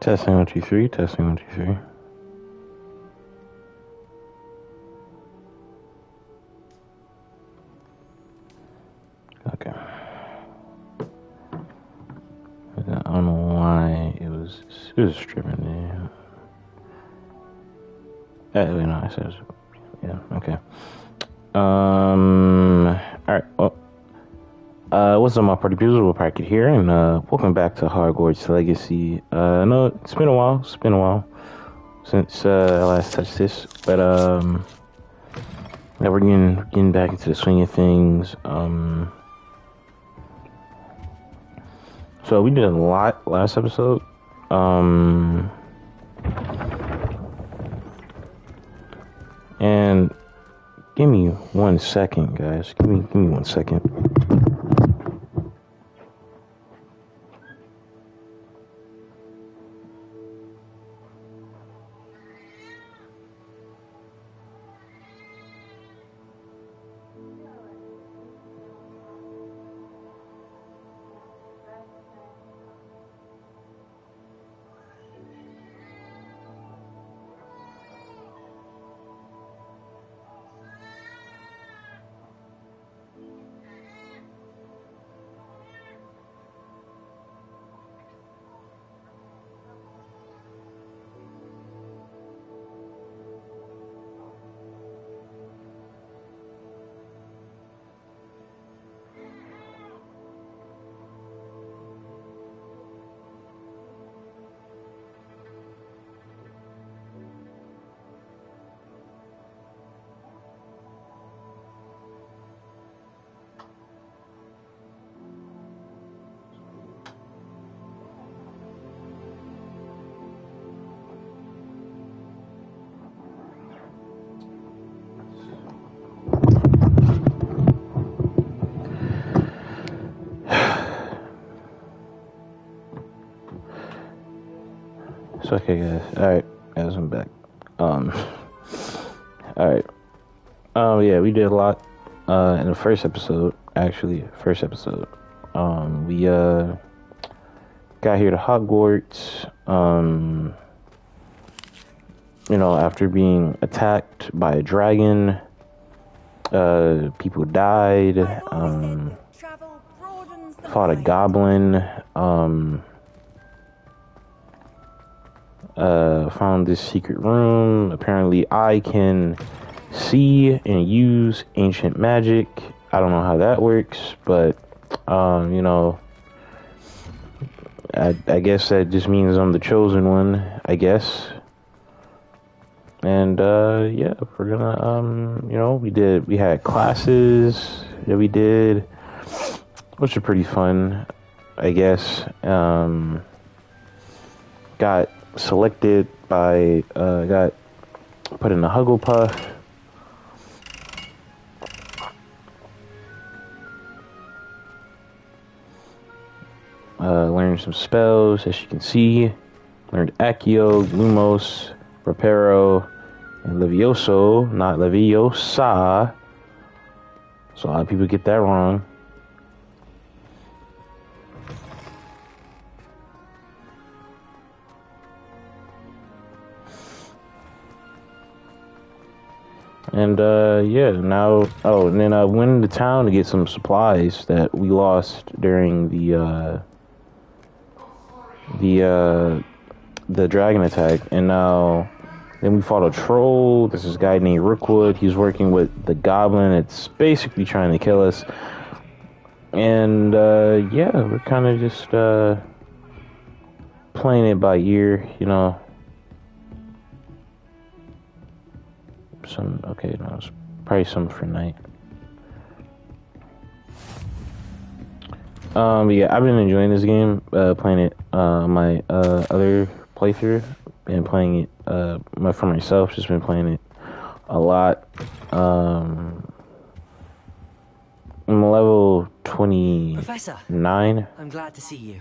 Testing 1 2 3. Testing 1 2 3. Okay. I don't know why it was stripping there. No, I said, yeah, okay. Alright, well, what's up, my party people? We'll park it here, and welcome back to Hogwarts Legacy. I know it's been a while since I last touched this, but now we're getting back into the swing of things. So we did a lot last episode. And give me 1 second, guys. Give me 1 second. It's okay, guys. Alright, guys, I'm back. Alright. Yeah, we did a lot in the first episode. Actually, we got here to Hogwarts. After being attacked by a dragon, people died. Fought a goblin. Found this secret room. Apparently I can see and use ancient magic. I don't know how that works, but I guess that just means I'm the chosen one, I guess. And yeah, we're gonna we had classes that we did, which are pretty fun, I guess. Got selected by got put in a Hugglepuff. Learned some spells, as you can see. Learned Accio, Lumos, Reparo, and Levioso, not Leviosa. So a lot of people get that wrong. And and then I went into town to get some supplies that we lost during the dragon attack. And now then we fought a troll. There's this guy named Rookwood. He's working with the goblin. It's basically trying to kill us. And yeah, we're kind of just playing it by ear, it's probably some for night. Yeah, I've been enjoying this game, playing it my other playthrough, and playing it for myself, just been playing it a lot. I'm level 29. Professor, I'm glad to see you.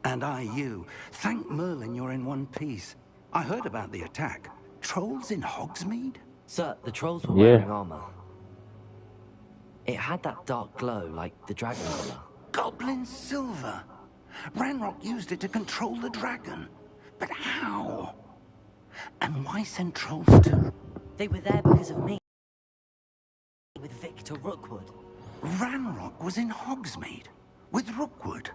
And I you. Thank Merlin you're in one piece. I heard about the attack. Trolls in Hogsmeade? Sir, the trolls were wearing armor. It had that dark glow like the dragon color. Goblin silver. Ranrock used it to control the dragon. But how? And why send trolls to... They were there because of me. With Victor Rookwood. Ranrock was in Hogsmeade. With Rookwood.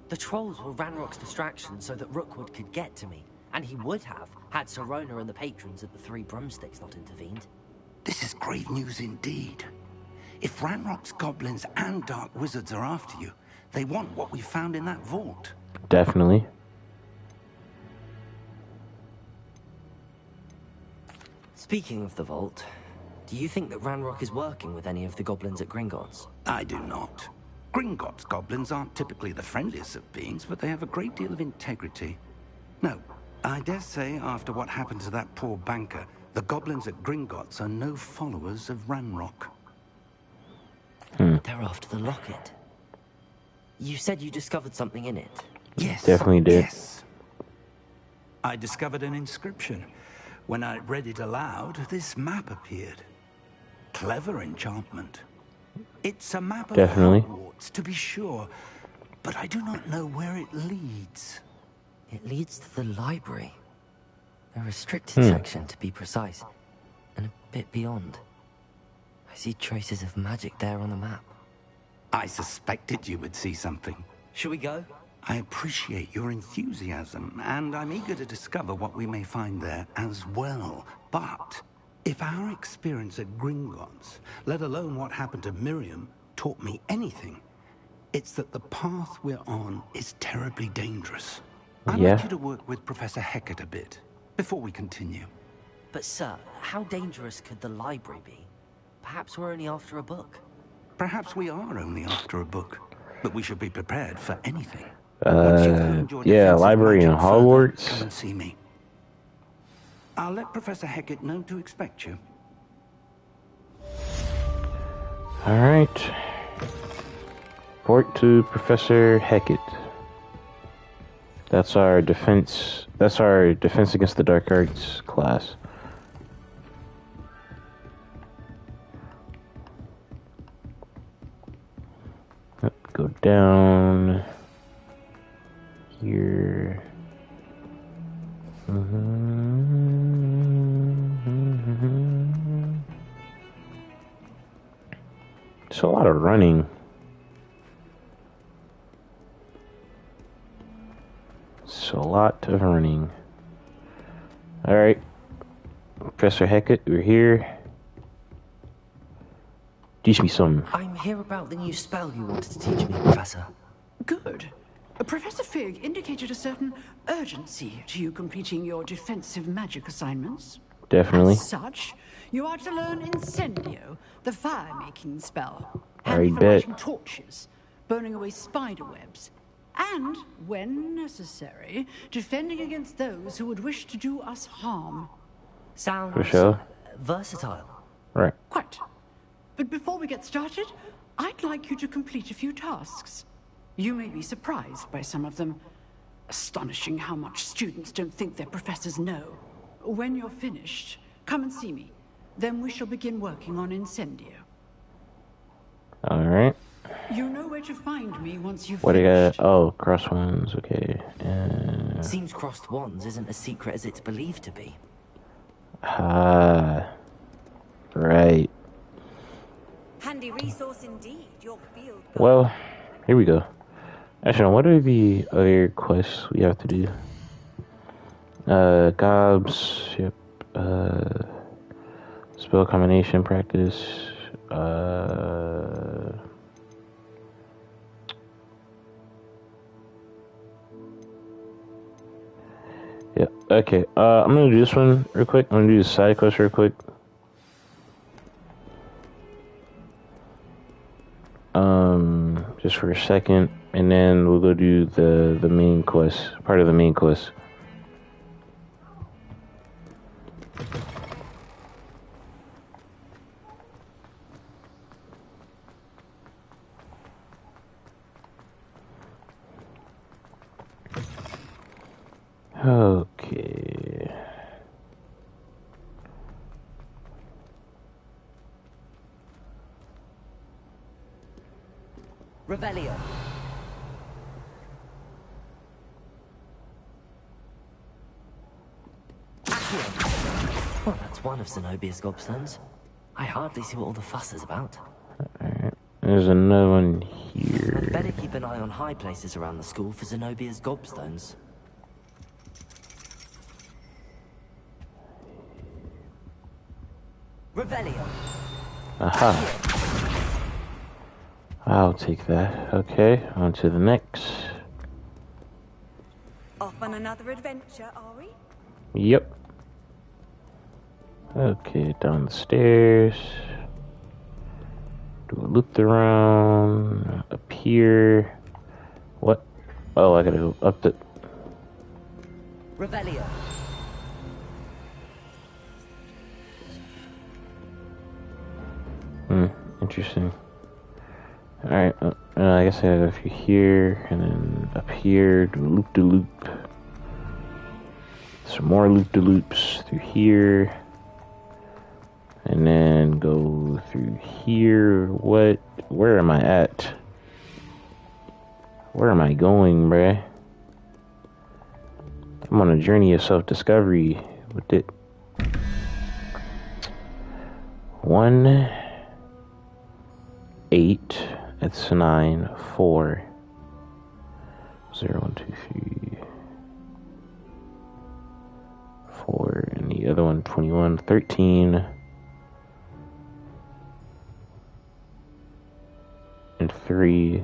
The trolls were Ranrock's distraction so that Rookwood could get to me. And he would have, had Sirona and the patrons at the Three Broomsticks not intervened. This is grave news indeed. If Ranrock's goblins and dark wizards are after you, they want what we found in that vault. Definitely. Speaking of the vault, do you think that Ranrock is working with any of the goblins at Gringotts? I do not. Gringotts goblins aren't typically the friendliest of beings, but they have a great deal of integrity. No, I dare say after what happened to that poor banker, the goblins at Gringotts are no followers of Ranrock. They're after the locket. You said you discovered something in it. Yes. Definitely did. Yes. I discovered an inscription. When I read it aloud, this map appeared. Clever enchantment. It's a map of Definitely. Hogwarts, to be sure, but I do not know where it leads. It leads to the library. A restricted section, to be precise. And a bit beyond. I see traces of magic there on the map. I suspected you would see something. Shall we go? I appreciate your enthusiasm, and I'm eager to discover what we may find there as well. But if our experience at Gringotts, let alone what happened to Miriam, taught me anything, it's that the path we're on is terribly dangerous. I'd like you to work with Professor Hecat a bit, before we continue. But sir, how dangerous could the library be? Perhaps we're only after a book. Perhaps we are only after a book, but we should be prepared for anything. Yeah, library in Hogwarts. Come and see me. I'll let Professor Hecat know to expect you. All right. Report to Professor Hecat. That's our defense. That's our defense against the dark arts class. Go down here. It's a lot of running. It's a lot of running. Alright. Professor Hecat, we're here. Teach me something. I'm here about the new spell you wanted to teach me, Professor. Good. Professor Fig indicated a certain urgency to you completing your defensive magic assignments. Definitely. As such, you are to learn Incendio, the fire-making spell. I Handy for bet. lighting torches, burning away spider webs, and, when necessary, defending against those who would wish to do us harm. Sounds For sure. versatile. Right. Quite. But before we get started, I'd like you to complete a few tasks. You may be surprised by some of them. Astonishing how much students don't think their professors know. When you're finished, come and see me. Then we shall begin working on Incendio. Alright. You know where to find me once you've What do you finished. got? Oh, cross ones. Okay. Seems crossed wands isn't as secret as it's believed to be. Right. Handy resource indeed, your field. Well, here we go. Actually, what are the other quests we have to do? Gobs, yep. Spell combination practice. Yep. Okay. I'm gonna do this one real quick. I'm gonna do the side quest real quick. Just for a second, and then we'll go do the main quest, part of the main quest. Okay. Revelio. Well, that's one of Zenobia's gobstones. I hardly see what all the fuss is about. Alright. There's another one I'd here. better keep an eye on high places around the school for Zenobia's gobstones. Revelio. Aha. I'll take that. Okay, on to the next. Off on another adventure, are we? Yep. Okay, down the stairs. Do a loop around. Up here. What? Oh, I gotta go up the... Revelio. Interesting. Alright, I guess I gotta go through here, and then up here, do a loop-de-loop. Some more loop-de-loops through here. And then go through here. What? Where am I at? Where am I going, bruh? I'm on a journey of self-discovery with it. 1, 8, that's 9, 4, 0, 1, 2, 3, 4, and the other one, 21, 13, and 3,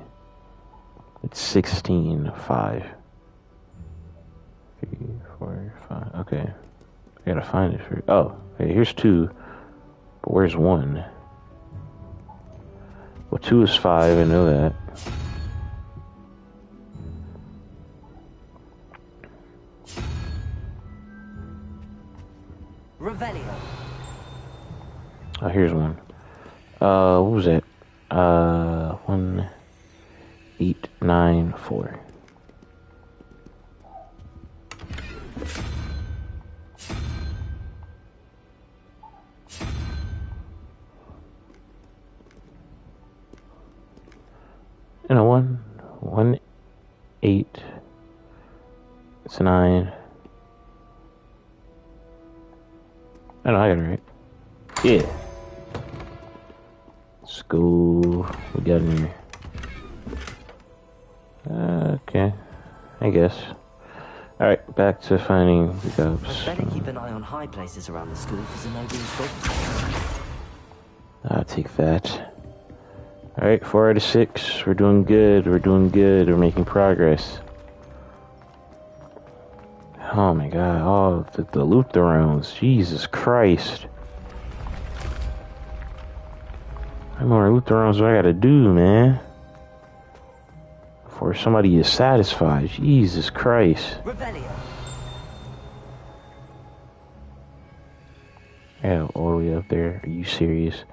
it's 16, 5, 3, 4, 5, okay, I gotta find it for, oh, okay, here's 2, but where's 1? Well, 2 is 5, I know that. Revelio. Oh, here's 1. What was it? 1, 8, 9, 4. And a 1, 8, it's 9. I know, I got it right. Yeah. Let's go. We got in here. Okay. I guess. Alright, back to finding the ghosts. I'd better keep an eye on high places around the school for Zenobia's gobstones. I'll take that. Alright, 4 out of 6. We're doing good. We're doing good. We're making progress. Oh my god. Oh, the loop-arounds. Jesus Christ. How many more loop-arounds do I gotta do, man? Before somebody is satisfied. Jesus Christ. Revelio. Yeah, all the way up there. Are you serious?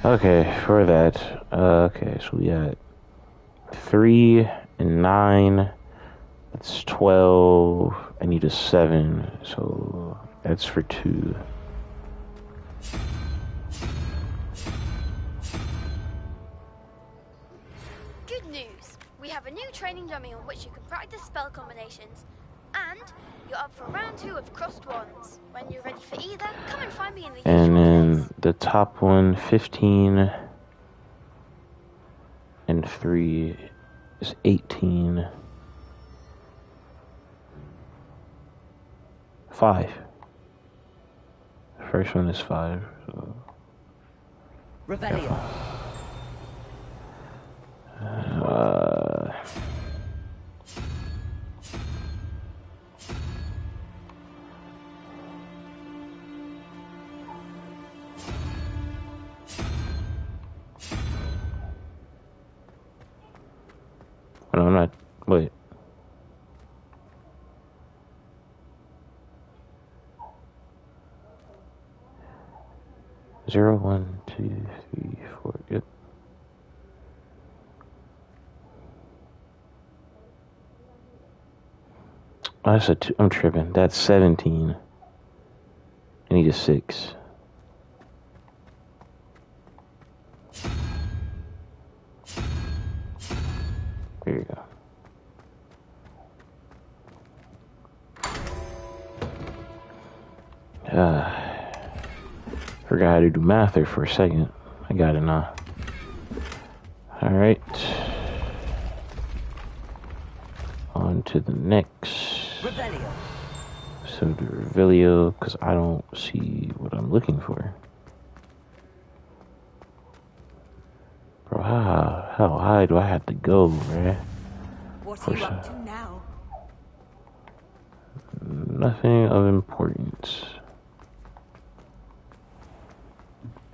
Okay, for that. Okay, so we got 3 and 9. That's 12. I need a 7, so that's for 2. Good news! We have a new training dummy on which you can practice spell combinations. And you're up for round 2 of Crossed Wands. When you're ready for either, come and find me in the And usual then place. the top one, 15 and 3 is 18. 5. First one is 5. So. Revelio. No, I'm not. Wait. Zero, 1, 2, 3, 4. Yep. Oh, that's a 2. I'm tripping. That's 17. I need a 6. There you go. Forgot how to do math there for a second. I got it now. Alright. On to the next. Revelio. So the Revelio, because I don't see what I'm looking for. Bro, how high do I have to go, bruh? What are you up to now? Nothing of importance.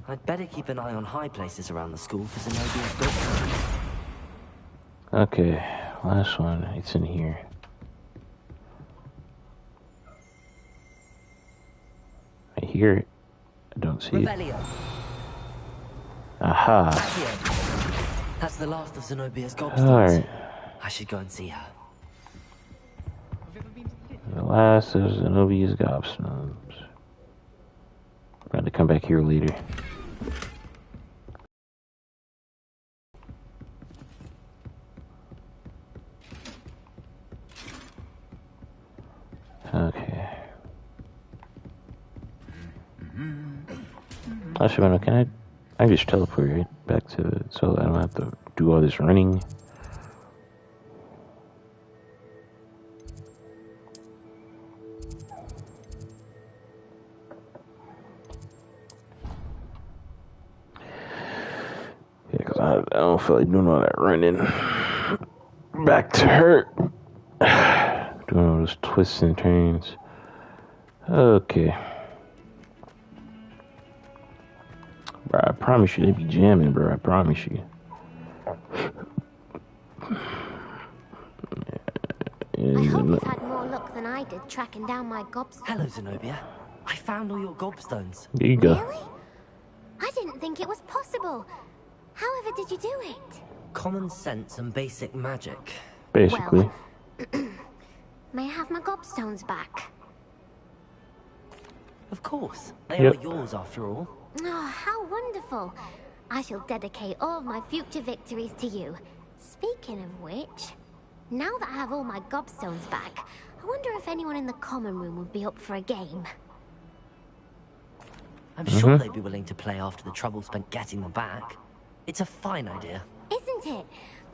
I'd better keep an eye on high places around the school for Zenobia's gobstones. Okay, last one. It's in here. I hear it. I don't see it. Revelio. Aha. Accio. That's the last of Zenobia's gobstones. Alright. I should go and see her. The last of Zenobia's gobstones. Got to come back here later. Okay. Actually, can I just teleport right back to so I don't have to do all this running? Yeah, because I don't feel like doing all that running. Back to her. Doing all those twists and turns. Okay. Bro, I promise you they be jamming, bro. I promise you. I hope you've had more luck than I did tracking down my gobstones. Hello, Zenobia. I found all your gobstones. There you go. Really? I didn't think it was possible. However did you do it? Common sense and basic magic. Basically. Well, may I have my gobstones back? Of course. They Yep. are yours after all. Oh, how wonderful. I shall dedicate all of my future victories to you. Speaking of which, now that I have all my gobstones back, I wonder if anyone in the common room would be up for a game. I'm sure they'd be willing to play after the trouble spent getting them back. It's a fine idea. Isn't it?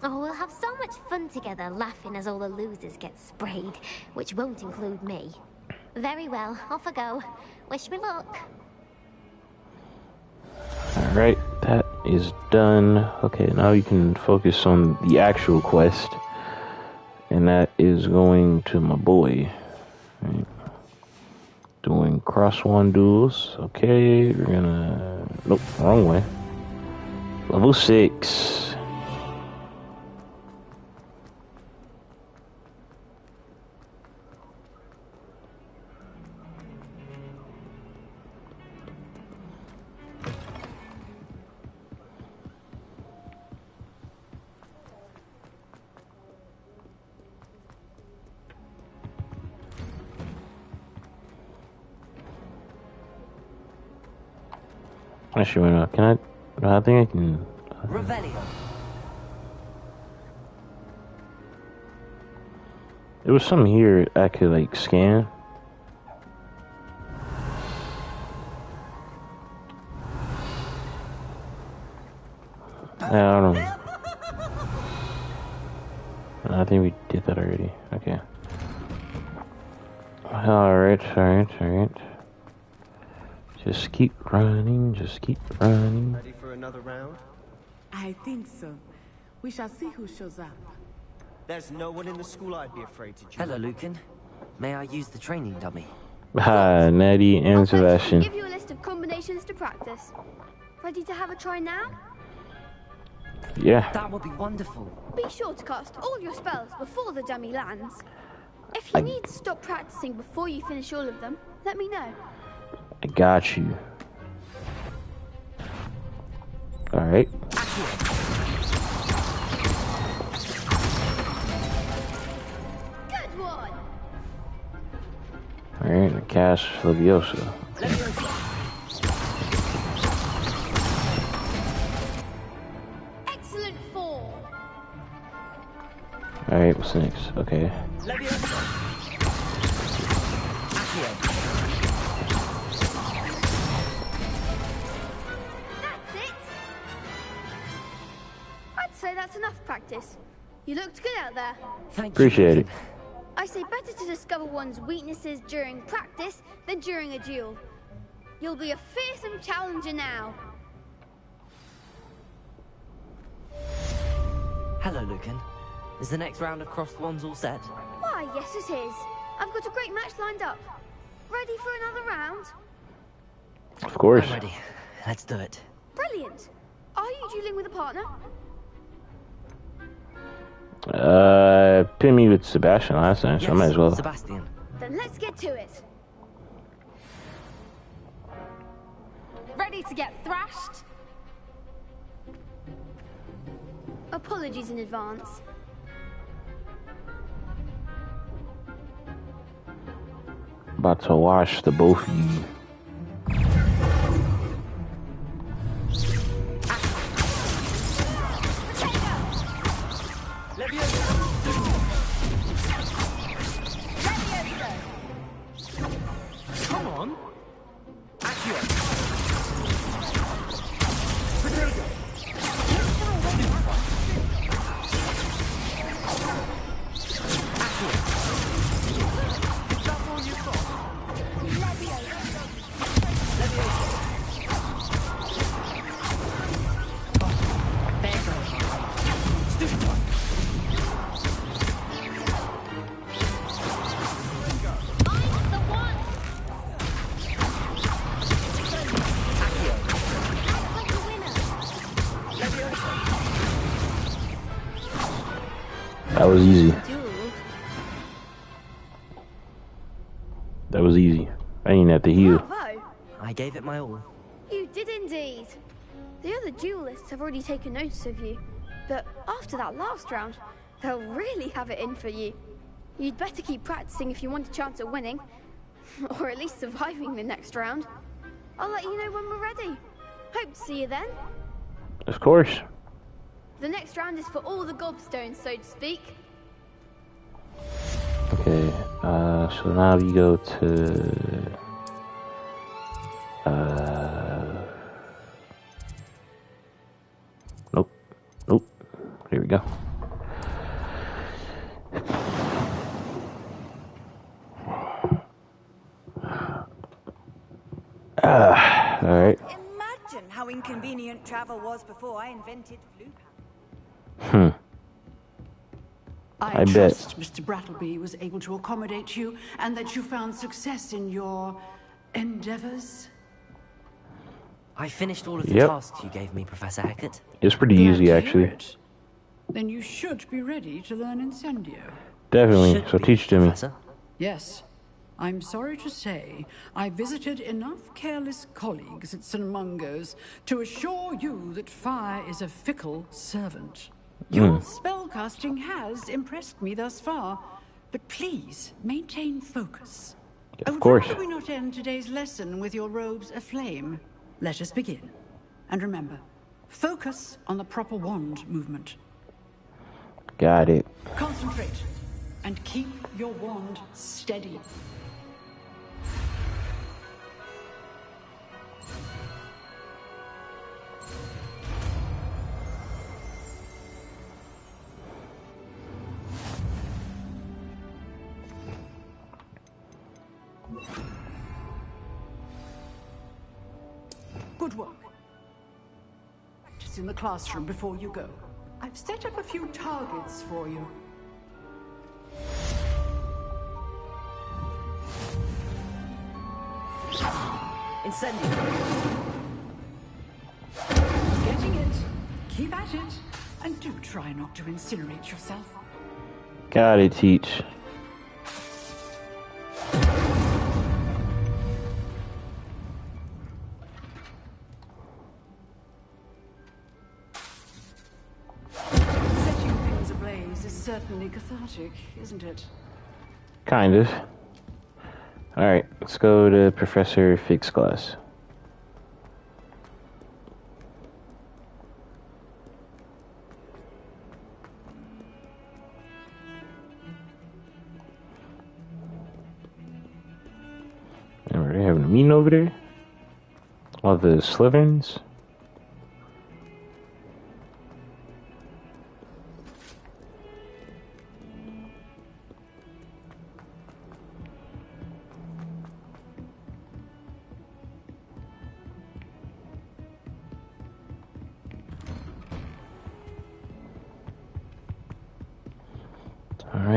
Oh, we'll have so much fun together, laughing as all the losers get sprayed, which won't include me. Very well, off I go. Wish me luck. Alright, that is done. Okay, now you can focus on the actual quest. And that is going to my boy. Right. Doing cross-one duels. Okay, we're gonna... Nope, wrong way. Level 6. Actually, wait, can I? No, I think I can. Revelio. There was some here I could like scan. I don't know. I think we did that already. Okay. Alright. Just keep running, just keep running. Ready for another round? I think so. We shall see who shows up. There's no one in the school I'd be afraid to join. Hello, Lucan. May I use the training dummy? Ah, Natty and I'll Sebastian. give you a list of combinations to practice. Ready to have a try now? Yeah. That would be wonderful. Be sure to cast all your spells before the dummy lands. If you need to stop practicing before you finish all of them, let me know. I got you. Alright. Good one! Alright, I cast Leviosa. Excellent form! Alright, what's next? Okay. That's enough practice. You looked good out there. Thank Appreciate you. it. I say better to discover one's weaknesses during practice than during a duel. You'll be a fearsome challenger now. Hello, Lucan. Is the next round of crossed wands all set? Why, yes it is. I've got a great match lined up. Ready for another round? Of course. I'm ready. Let's do it. Brilliant. Are you dueling with a partner? Pin me with Sebastian last time, so I might as well. Sebastian. Then let's get to it. Ready to get thrashed? Apologies in advance. About to watch the both of you. Come on. That was easy. That was easy. I didn't have to heal. Bravo! I gave it my all. You did indeed. The other duelists have already taken notice of you, but after that last round, they'll really have it in for you. You'd better keep practicing if you want a chance at winning, or at least surviving the next round. I'll let you know when we're ready. Hope to see you then. Of course. The next round is for all the gobstones, so to speak. Okay, so now we go to nope. Here we go. Alright. Imagine how inconvenient travel was before I invented flu. I bet. trust Mr. Brattleby was able to accommodate you and that you found success in your endeavors. I finished all of the Yep. tasks you gave me, Professor Hackett. It's pretty Glad easy, to hear actually. it. Then you should be ready to learn Incendio. Definitely. Should So be, teach it to me. Professor. Yes. I'm sorry to say, I visited enough careless colleagues at St. Mungo's to assure you that fire is a fickle servant. Your spellcasting has impressed me thus far, but please maintain focus. Of course. Why do we not end today's lesson with your robes aflame? Let us begin. And remember, focus on the proper wand movement. Got it. Concentrate and keep your wand steady. Good work. Practice in the classroom before you go. I've set up a few targets for you. Incendio. Getting it. Keep at it. And do try not to incinerate yourself. Got it, teach. Setting things ablaze is certainly cathartic, isn't it? Kind of. Alright, let's go to Professor Fig's class. And we're having a meeting over there. All the Slytherins.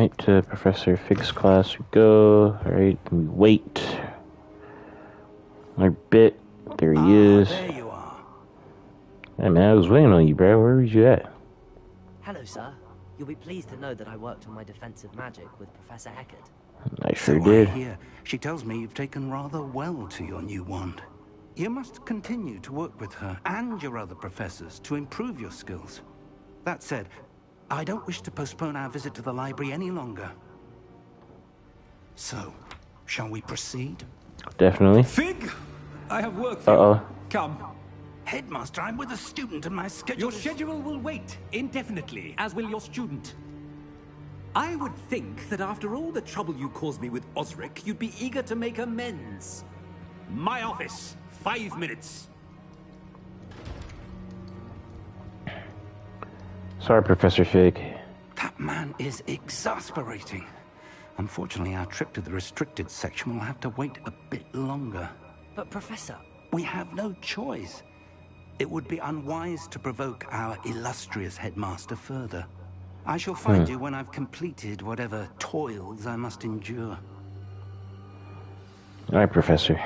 Alright, to Professor Fig's class we go. Alright, we wait. Our bit. There he is. There you are. Hey man, I was waiting on you, bro. Where was you at? Hello, sir. You'll be pleased to know that I worked on my defensive magic with Professor Eckert. I sure So did. I hear. She tells me you've taken rather well to your new wand. You must continue to work with her and your other professors to improve your skills. That said, I don't wish to postpone our visit to the library any longer. So, shall we proceed? Definitely. Fig, I have work for Uh-oh. you. Come. Headmaster, I'm with a student and my schedule Your is... schedule will wait indefinitely, as will your student. I would think that after all the trouble you caused me with Osric, you'd be eager to make amends. My office, 5 minutes. Sorry, Professor Fig. That man is exasperating. Unfortunately, our trip to the restricted section will have to wait a bit longer. But, Professor... We have no choice. It would be unwise to provoke our illustrious headmaster further. I shall find you when I've completed whatever toils I must endure. Alright, Professor.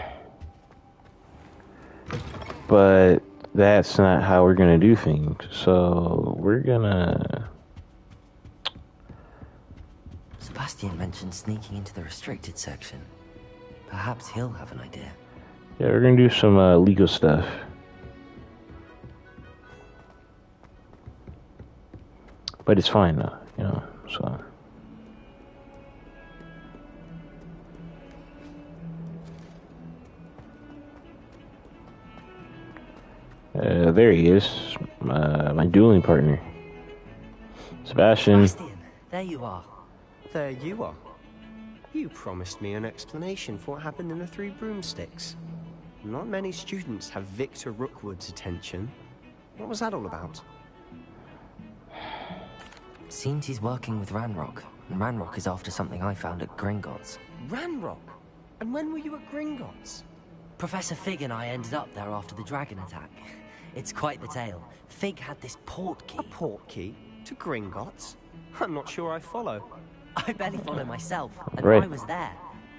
But that's not how we're gonna do things. So we're gonna... Sebastian mentioned sneaking into the restricted section. Perhaps he'll have an idea. Yeah, we're gonna do some legal stuff. But it's fine though, you know, so... there he is, my dueling partner. Sebastian. Sebastian, there you are. There you are. You promised me an explanation for what happened in the Three Broomsticks. Not many students have Victor Rookwood's attention. What was that all about? Seems he's working with Ranrock, and Ranrock is after something I found at Gringotts. Ranrock? And when were you at Gringotts? Professor Fig and I ended up there after the dragon attack. It's quite the tale. Fig had this port key. A port key? To Gringotts? I'm not sure I follow. I barely follow myself, and Right. I was there.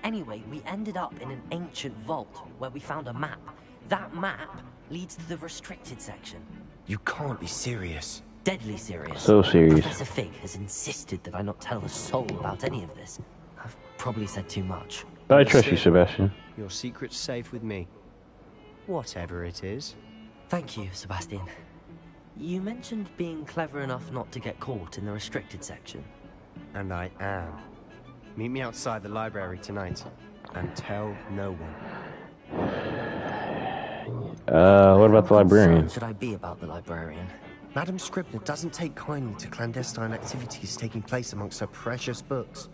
Anyway, we ended up in an ancient vault where we found a map. That map leads to the restricted section. You can't be serious. Deadly serious. So serious. Professor Fig has insisted that I not tell a soul about any of this. I've probably said too much. But I trust you, Sebastian. Your secret's safe with me. Whatever it is. Thank you, Sebastian. You mentioned being clever enough not to get caught in the restricted section. And I am. Meet me outside the library tonight. And tell no one. What about the librarian? Concerned should I be about the librarian? Madam Scribner doesn't take kindly to clandestine activities taking place amongst her precious books.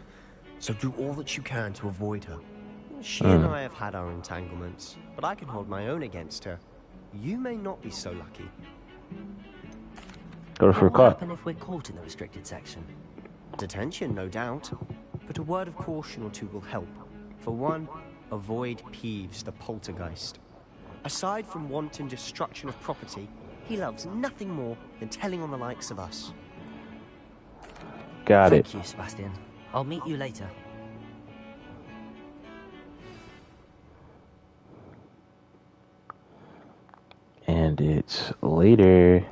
So do all that you can to avoid her. She and I have had our entanglements, but I can hold my own against her. You may not be so lucky. Go for a What will call. happen if we're caught in the restricted section? Detention, no doubt. But a word of caution or two will help. For one, avoid Peeves, the poltergeist. Aside from wanton destruction of property, he loves nothing more than telling on the likes of us. Got it. Thank you, Sebastian. I'll meet you later. And it's later.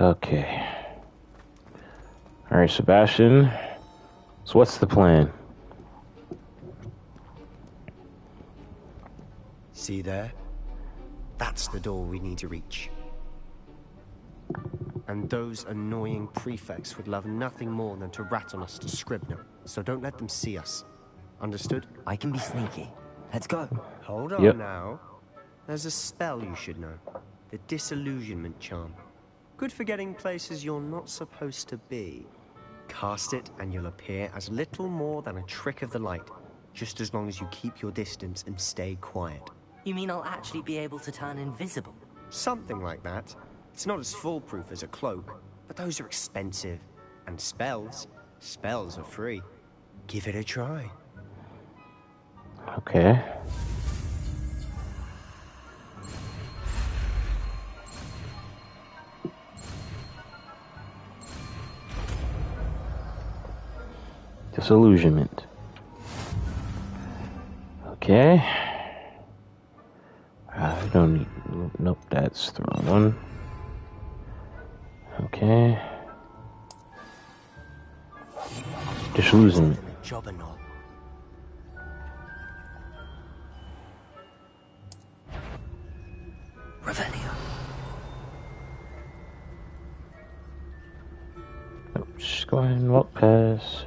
Okay. Alright, Sebastian. So what's the plan? See there? That's the door we need to reach. And those annoying prefects would love nothing more than to rat on us to Scribner. So don't let them see us. Understood? I can be sneaky. Let's go. Hold on Yep. now. There's a spell you should know. The Disillusionment Charm. Good for getting places you're not supposed to be. Cast it and you'll appear as little more than a trick of the light. Just as long as you keep your distance and stay quiet. You mean I'll actually be able to turn invisible? Something like that. It's not as foolproof as a cloak, but those are expensive. And spells are free. Give it a try. Okay. Disillusionment. Okay. I don't need... Nope, that's the wrong one. Okay. Disillusionment. Job and all. Revelio. Just go ahead and walk past.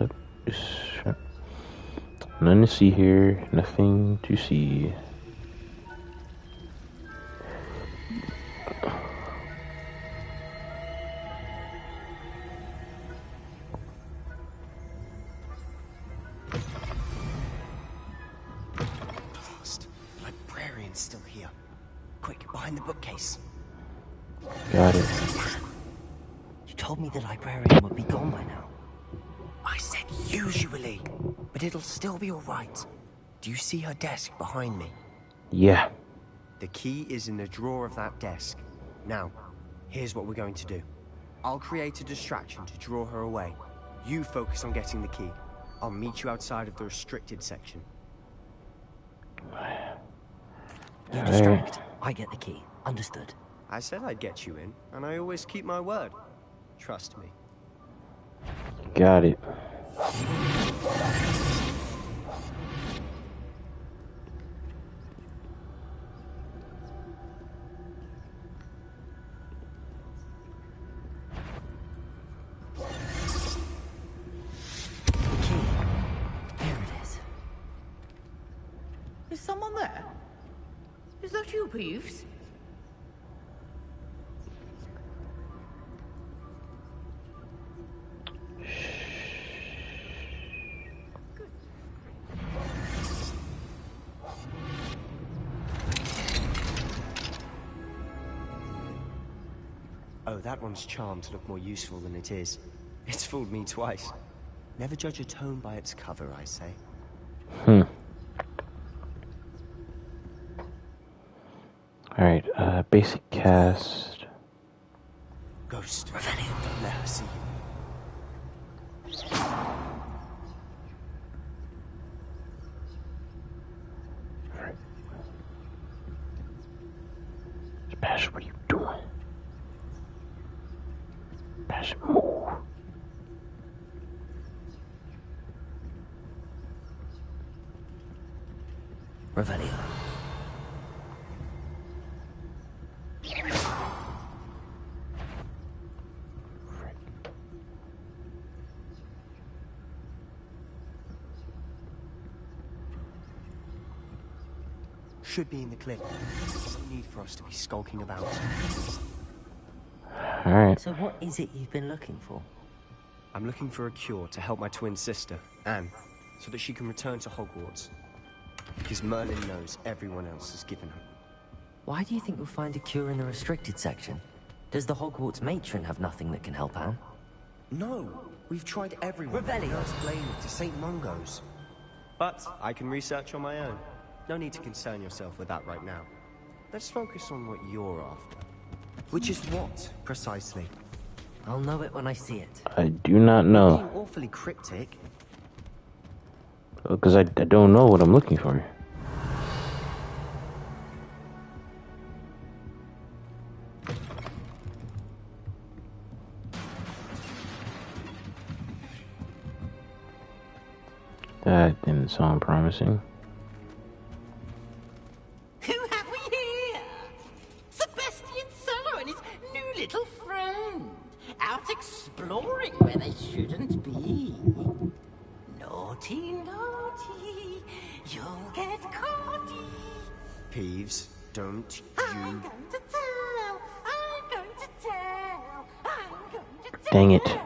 Nothing to see here. Nothing to see. Blast. The librarian's still here. Quick, behind the bookcase. Got it. You told me the librarian would be gone by now. I said usually, but it'll still be all right. Do you see her desk behind me? Yeah. The key is in the drawer of that desk. Now, here's what we're going to do. I'll create a distraction to draw her away. You focus on getting the key. I'll meet you outside of the restricted section. You distract. I get the key. Understood. I said I'd get you in, and I always keep my word. Trust me. Got it. Is someone there? Is that you, Peeves? Oh, that one's charmed to look more useful than it is. It's fooled me twice. Never judge a tome by its cover, I say. Alright, basic cast. Ghost. Don't let her see you. Alright. Bash, what are you doing? Bash, move. Revelio. Should be in the clip. There's no need for us to be skulking about. Alright. So what is it you've been looking for? I'm looking for a cure to help my twin sister, Anne, so that she can return to Hogwarts. Because Merlin knows everyone else has given up. Why do you think you'll find a cure in the restricted section? Does the Hogwarts matron have nothing that can help Anne? No, we've tried everyone. Revelio. Explain it to St. Mungo's. But I can research on my own. No need to concern yourself with that right now. Let's focus on what you're after. Which is what, precisely? I'll know it when I see it. I do not know. Being awfully cryptic. Because I don't know what I'm looking for. That didn't sound promising. Who have we here? Sebastian Solo and his new little friend. Out exploring where they shouldn't be. Naughty, naughty, you'll get caughty. Peeves, don't I'm going to tell, I'm going to tell, I'm going to tell. Dang it.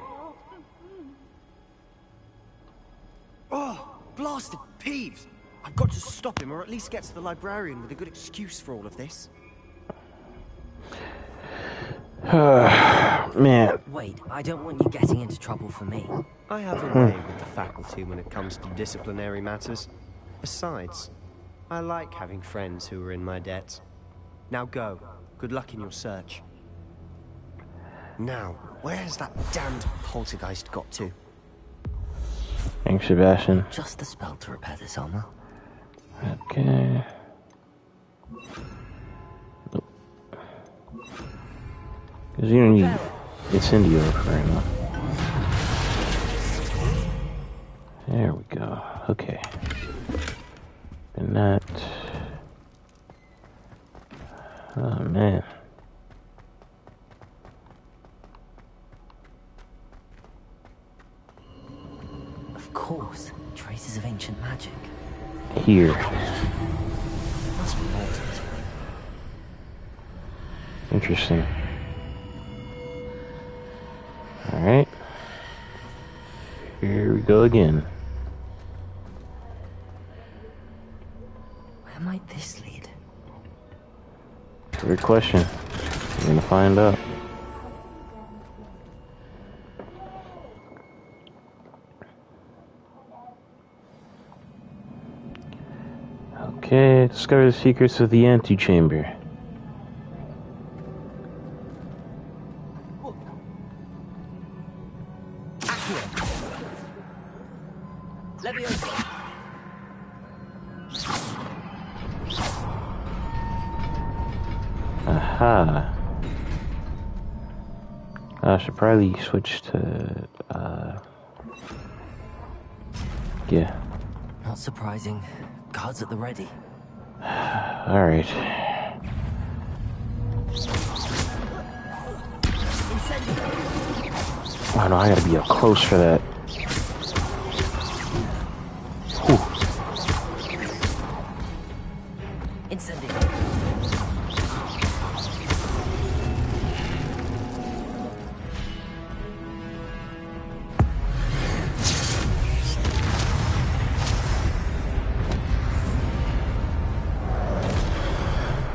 Oh, blasted Peeves! I've got to stop him, or at least get to the librarian with a good excuse for all of this. Man. Wait, I don't want you getting into trouble for me. I have a way with the faculty when it comes to disciplinary matters. Besides, I like having friends who are in my debt. Now go. Good luck in your search. Now, where has that damned poltergeist got to? Thanks, Sebastian. Just the spell to repair this armor. Okay. Because you don't need incendio right now. There we go. Okay. And that. Oh man. Of course, traces of ancient magic. Here. Must be more to this. Interesting. Alright. Here we go again. Where might this lead? Great question. We're gonna find out. Okay, discover the secrets of the antechamber. Aha. I should probably switch to, yeah. Not surprising. Guards at the ready. Alright. Oh no, I gotta be up close for that. Whew. Incendio.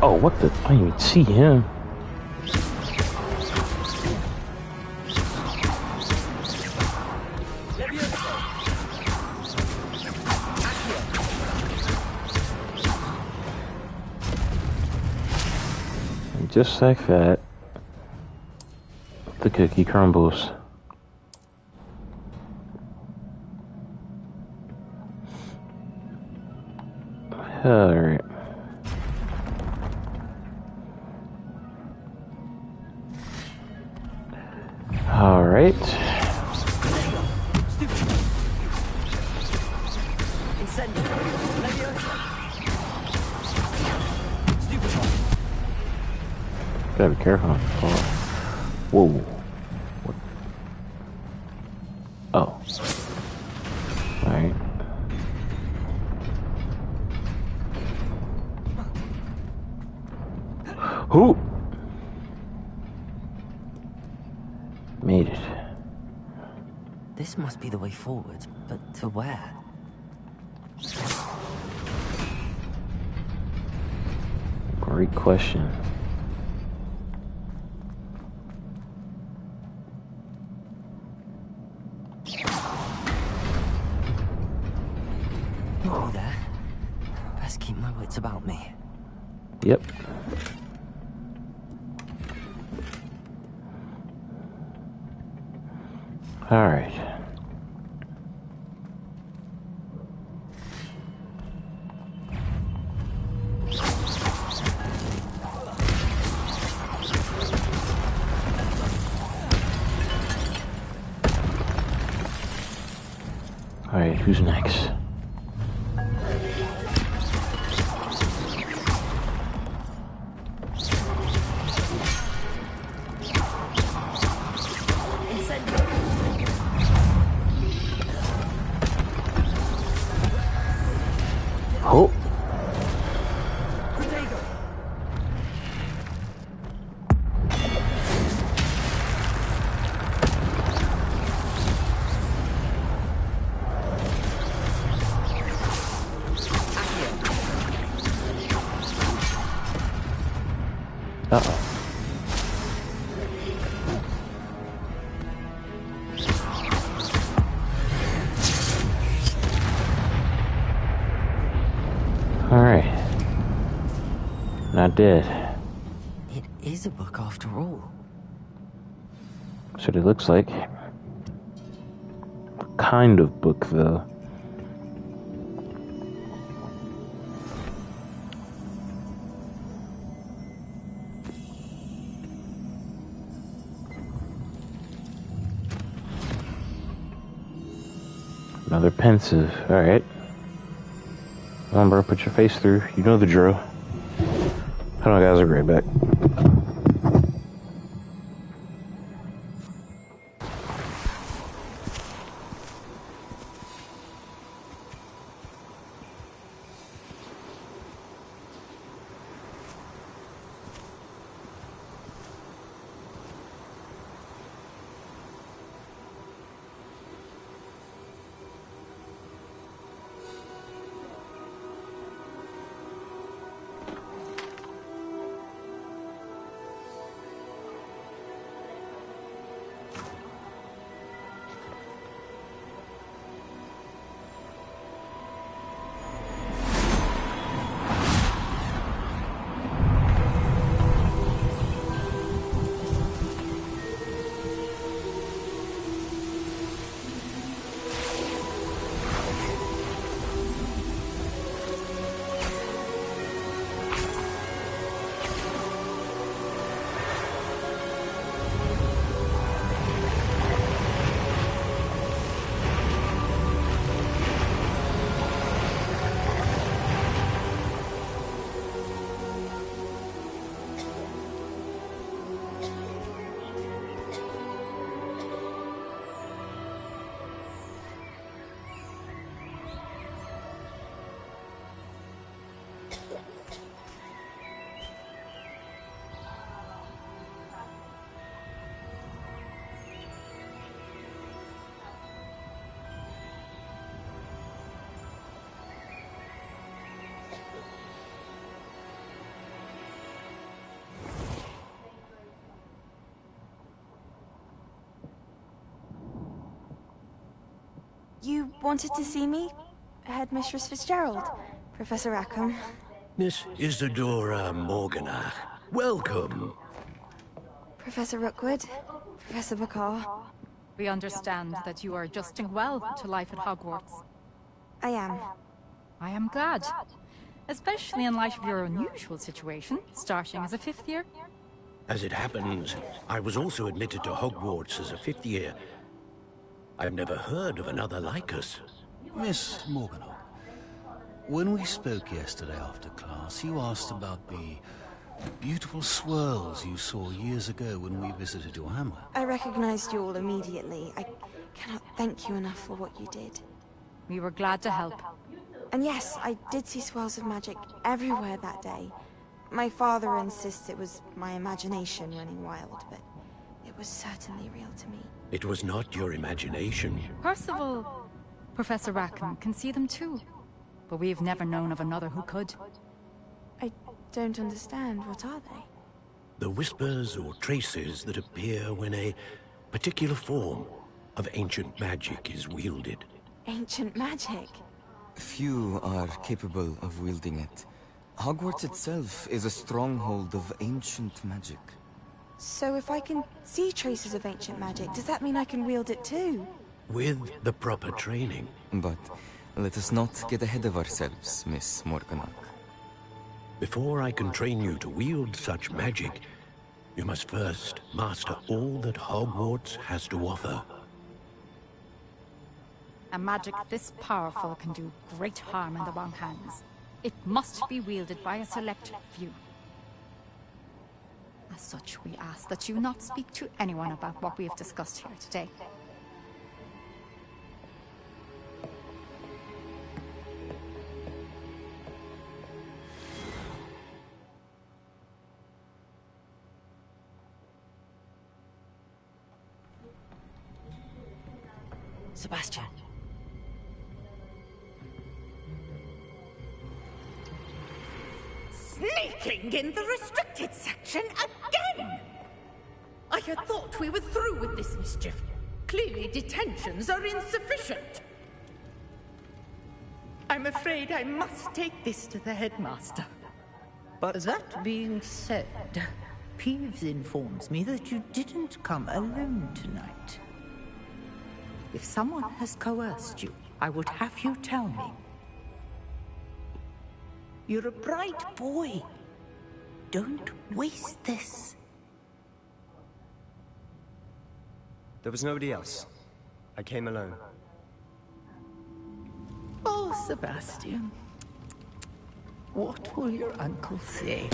Oh, what the? I didn't even see him. And just like that, the cookie crumbles. Alright. Alright. Gotta be careful not to fall. Whoa. What? Oh. Alright. Who? Made it. This must be the way forward, but to where? Great question. Not me there. Best keep my wits about me. Yep. All right. All right, who's next? Oh. Uh-oh. Alright. Not dead. It is a book after all. That's what it looks like. kind of book, though. Another pensive. Alright. Come on, bro. Put your face through. You know the drill. Hold on, guys. I'll be right back. You wanted to see me? Headmistress Fitzgerald? Professor Rackham? Miss Isadora Morganach, welcome. Professor Rookwood? Professor Bakar? We understand that you are adjusting well to life at Hogwarts. I am. I am glad. Especially in light of your unusual situation, starting as a 5th year. As it happens, I was also admitted to Hogwarts as a 5th year. I've never heard of another like us. Miss Morganach, when we spoke yesterday after class, you asked about the beautiful swirls you saw years ago when we visited your hamlet. I recognized you all immediately. I cannot thank you enough for what you did. We were glad to help. And yes, I did see swirls of magic everywhere that day. My father insists it was my imagination running wild, but it was certainly real to me. It was not your imagination. Percival, Professor Rackham can see them too. But we've never known of another who could. I don't understand. What are they? The whispers or traces that appear when a particular form of ancient magic is wielded. Ancient magic? Few are capable of wielding it. Hogwarts itself is a stronghold of ancient magic. So if I can see traces of ancient magic, does that mean I can wield it too? With the proper training. But let us not get ahead of ourselves, Miss Morganach. Before I can train you to wield such magic, you must first master all that Hogwarts has to offer. A magic this powerful can do great harm in the wrong hands. It must be wielded by a select few. As such, we ask that you not speak to anyone about what we have discussed here today. Sebastian. Sneaking in the restricted section again! I had thought we were through with this mischief. Clearly detentions are insufficient. I'm afraid I must take this to the headmaster. But that being said, Peeves informs me that you didn't come alone tonight. If someone has coerced you, I would have you tell me. You're a bright boy. Don't waste this. There was nobody else. I came alone. Oh, Sebastian. What will your uncle say?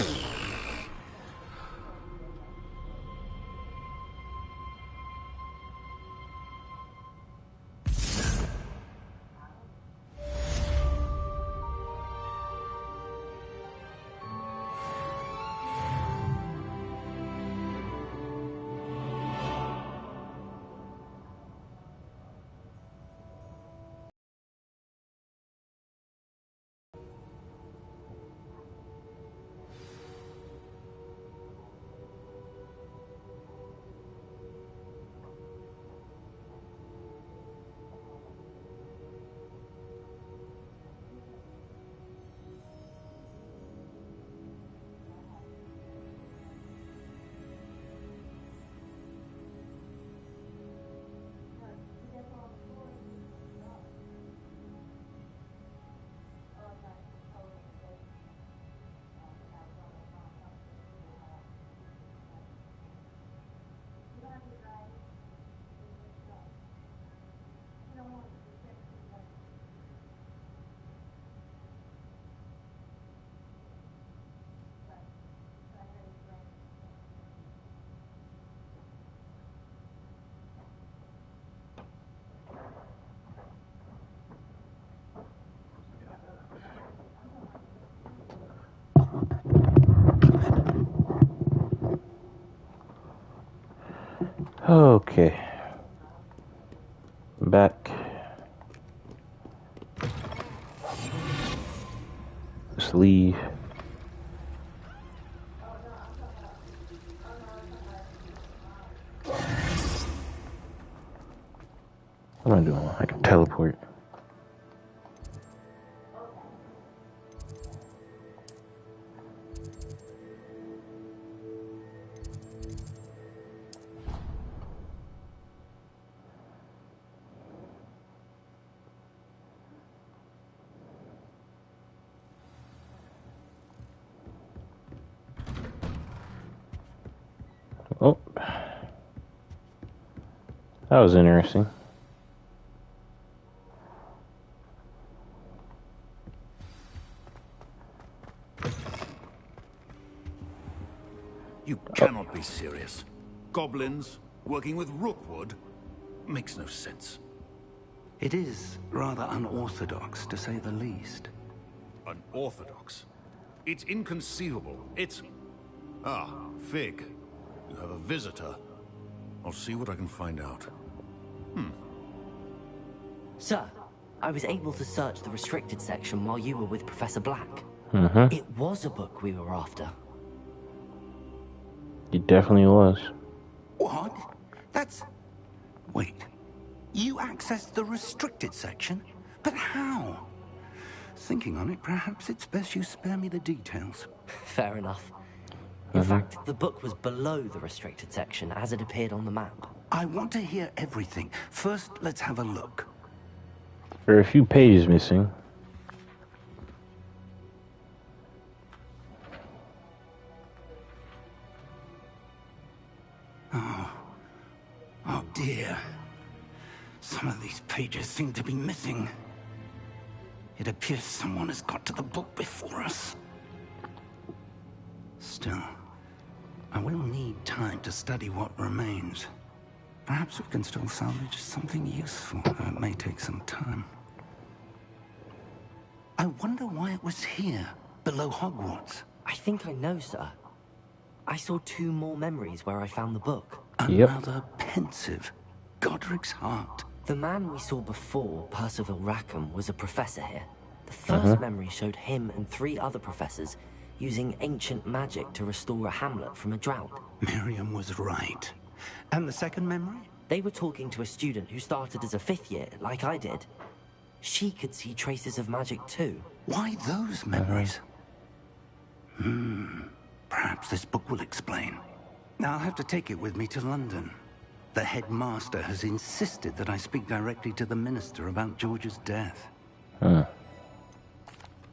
Okay. Back. Let's leave. What am I doing? I can teleport. Oh, that was interesting. You cannot be serious. Goblins working with Rookwood makes no sense. It is rather unorthodox, to say the least. Unorthodox? It's inconceivable. It's... Ah, Fig. You have a visitor. I'll see what I can find out. Sir, I was able to search the restricted section while you were with Professor Black. It was a book we were after. It definitely was. What? That's... Wait. You accessed the restricted section? But how? Thinking on it, perhaps it's best you spare me the details. Fair enough. In fact, the book was below the restricted section as it appeared on the map. I want to hear everything. First, let's have a look. There are a few pages missing. Oh dear. Some of these pages seem to be missing. It appears someone has got to the book before us. Still, I will need time to study what remains. Perhaps we can still salvage something useful, though it may take some time. I wonder why it was here, below Hogwarts. I think I know, sir. I saw 2 more memories where I found the book. Another pensive Godric's heart. The man we saw before, Percival Rackham, was a professor here. The first memory showed him and 3 other professors using ancient magic to restore a hamlet from a drought. Miriam was right. And the second memory? They were talking to a student who started as a 5th year, like I did. She could see traces of magic too. Why those memories? Perhaps this book will explain. I'll have to take it with me to London. The headmaster has insisted that I speak directly to the minister about George's death.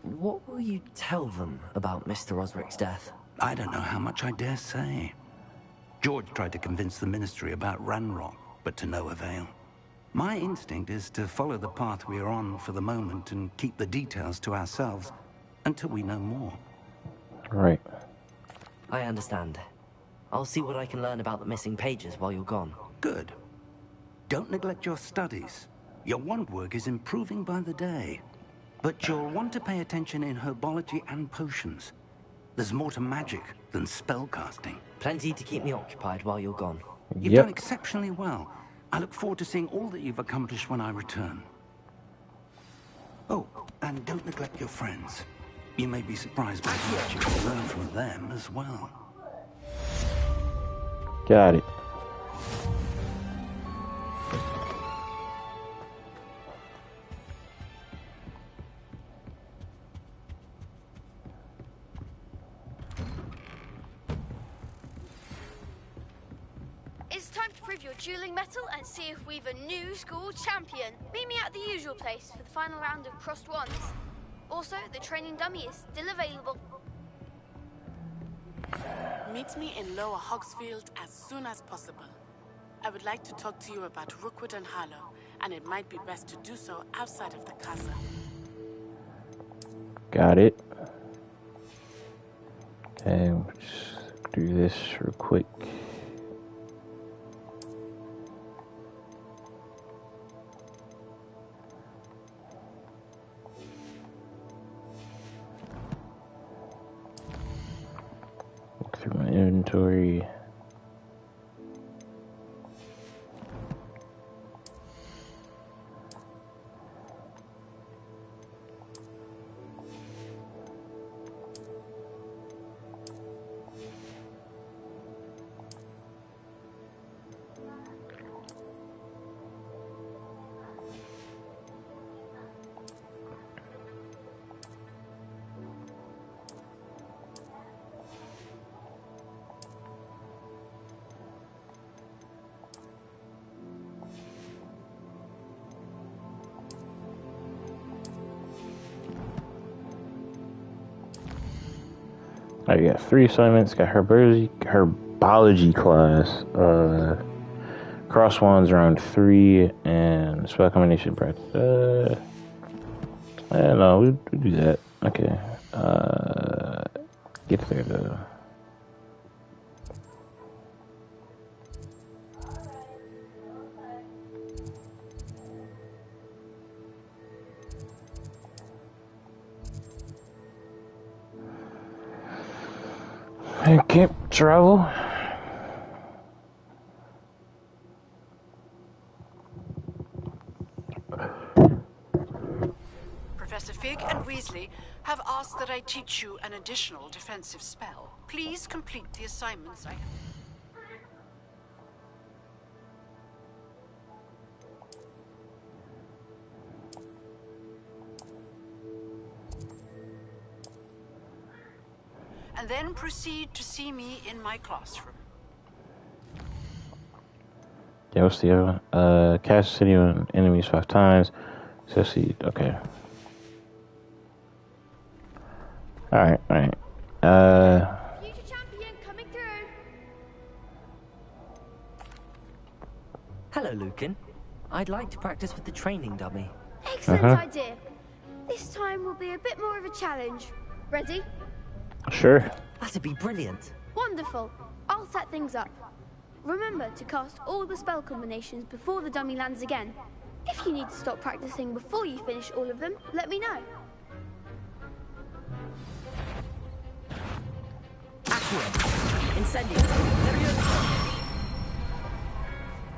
What will you tell them about Mr. Osric's death? I don't know how much I dare say. George tried to convince the ministry about Ranrock, but to no avail. My instinct is to follow the path we are on for the moment and keep the details to ourselves until we know more. Right. I understand. I'll see what I can learn about the missing pages while you're gone. Good. Don't neglect your studies. Your wand work is improving by the day. But you'll want to pay attention in herbology and potions. There's more to magic than spellcasting. Plenty to keep me occupied while you're gone. You've done exceptionally well. I look forward to seeing all that you've accomplished when I return. Oh, and don't neglect your friends. You may be surprised by how much you can learn from them as well. Got it. It's time to prove your dueling mettle and see if we've a new school champion. Meet me at the usual place for the final round of crossed wands. Also, the training dummy is still available. Meet me in Lower Hogsfield as soon as possible. I would like to talk to you about Rookwood and Harlow, and it might be best to do so outside of the castle. Got it. Okay, we'll just do this real quick. Look through my inventory. I got 3 assignments. Got herbology class. Cross wands around 3, and spell combination practice. I don't know. We do that. Okay. Get there though. I can't travel. Professor Fig and Weasley have asked that I teach you an additional defensive spell. Please complete the assignments I have. And then proceed to see me in my classroom. Yeah, what's the other one? Cast city on enemies 5 times. Succeed. Okay. Alright. Future champion coming through. Hello, Lucan. I'd like to practice with the training dummy. Excellent idea. This time will be a bit more of a challenge. Ready? Sure. That'd be brilliant. Wonderful. I'll set things up. Remember to cast all the spell combinations before the dummy lands again. If you need to stop practicing before you finish all of them, let me know. Accio. Incendio.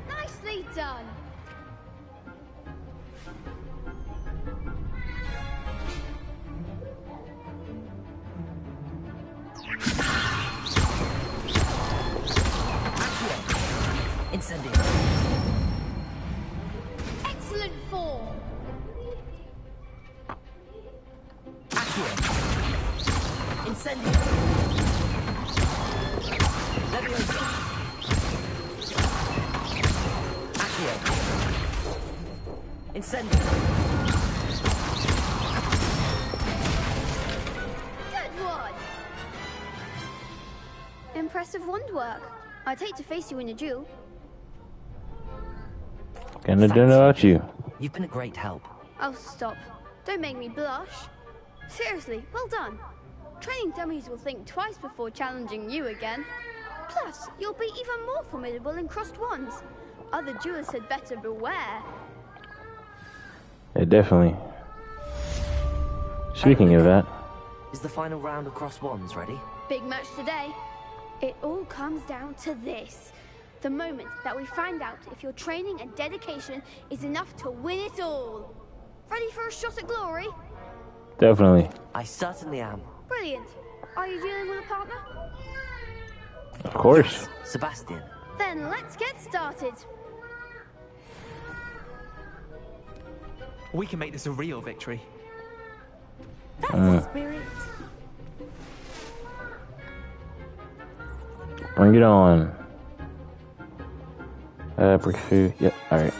Nicely done. Incendio. Excellent form. Accio. Incendio. Leviosa. Incendio. Good one! Impressive wand work. I'd hate to face you in a duel. Kinda don't know about you. You've been a great help. Oh, stop. Don't make me blush. Seriously, well done. Training dummies will think twice before challenging you again. Plus, you'll be even more formidable in crossed wands. Other duelists had better beware. Yeah, definitely. Speaking of that, Is the final round of cross wands ready? Big match today. It all comes down to this. The moment that we find out if your training and dedication is enough to win it all. Ready for a shot at glory? definitely. I certainly am. Brilliant. Are you dealing with a partner? Of course. Sebastian. Then let's get started. We can make this a real victory. That's the spirit. Bring it on. Brick food. Yep, alright.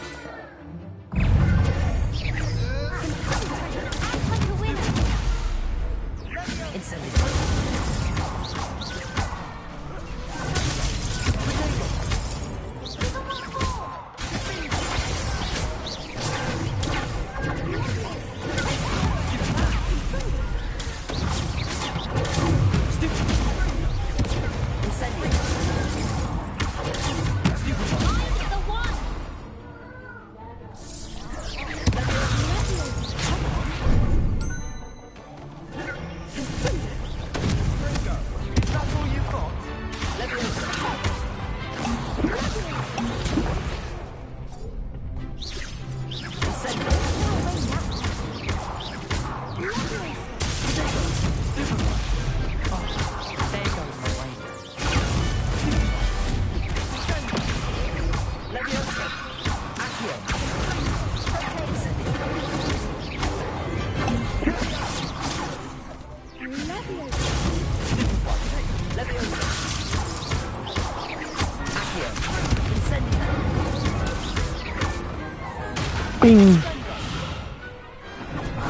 Bing.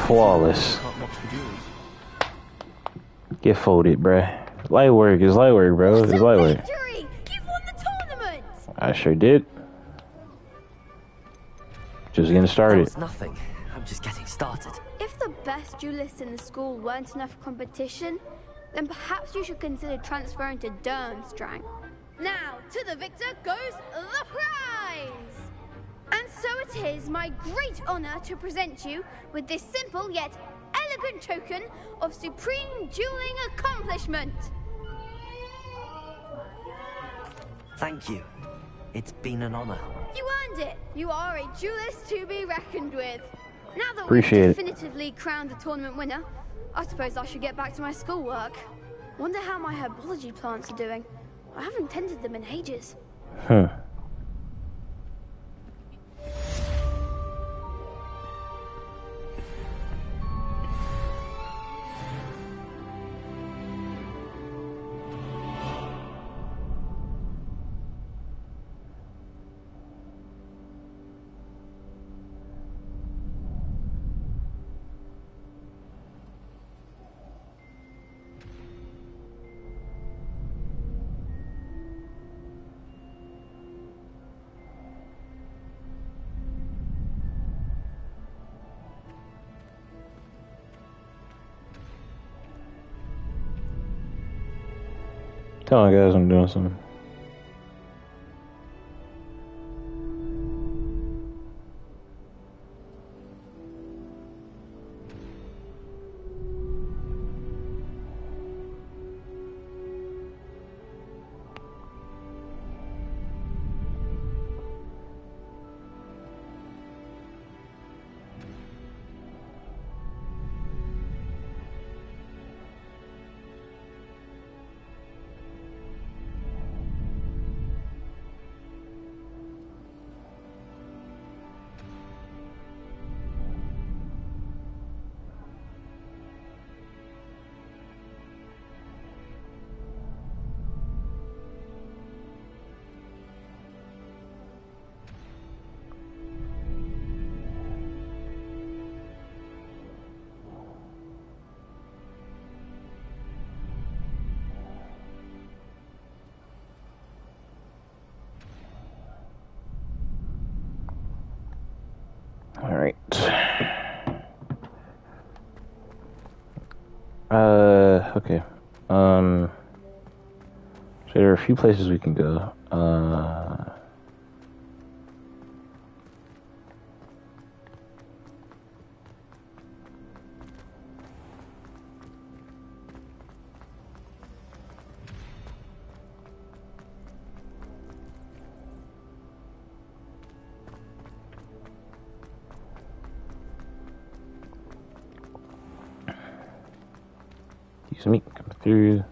Flawless. Get folded, bruh. Light work is light work, bro. It's light work. Victory! You've won the tournament! I sure did. Just getting That started. was nothing. I'm just getting started. If the best duelists in the school weren't enough competition, then perhaps you should consider transferring to Durmstrang. Now, to the victor goes the prize! And so it is my great honor to present you with this simple yet elegant token of supreme dueling accomplishment. Thank you. It's been an honor. You earned it. You are a duelist to be reckoned with. Now that Appreciate we've it. definitively crowned the tournament winner, I suppose I should get back to my schoolwork. Wonder how my herbology plants are doing. I haven't tended them in ages. Huh. Tell me, guys, I'm doing something. All right. Okay. So there are a few places we can go. Use me come through.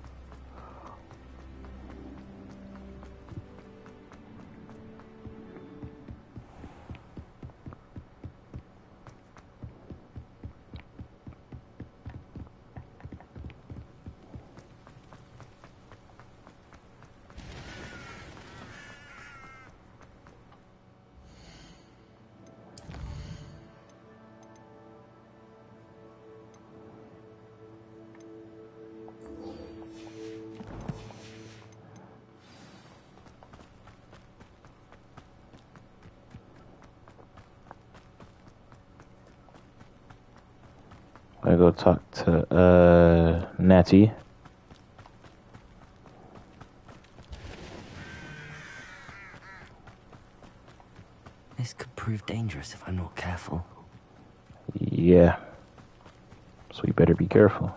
I go talk to Natty. This could prove dangerous if I'm not careful. Yeah. So we better be careful.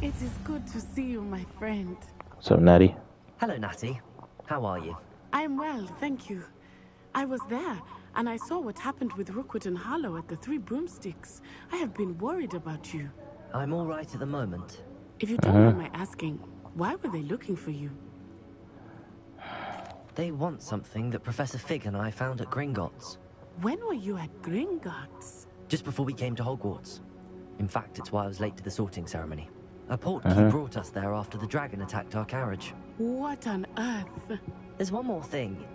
It is good to see you, my friend. What's up, Natty? Hello, Natty. How are you? I'm well, thank you. I was there, and I saw what happened with Rookwood and Harlow at the Three Broomsticks. I have been worried about you. I'm all right at the moment. If you don't mind my asking, why were they looking for you? They want something that Professor Fig and I found at Gringotts. When were you at Gringotts? Just before we came to Hogwarts. In fact, it's why I was late to the sorting ceremony. A portkey brought us there after the dragon attacked our carriage. What on earth? There's one more thing.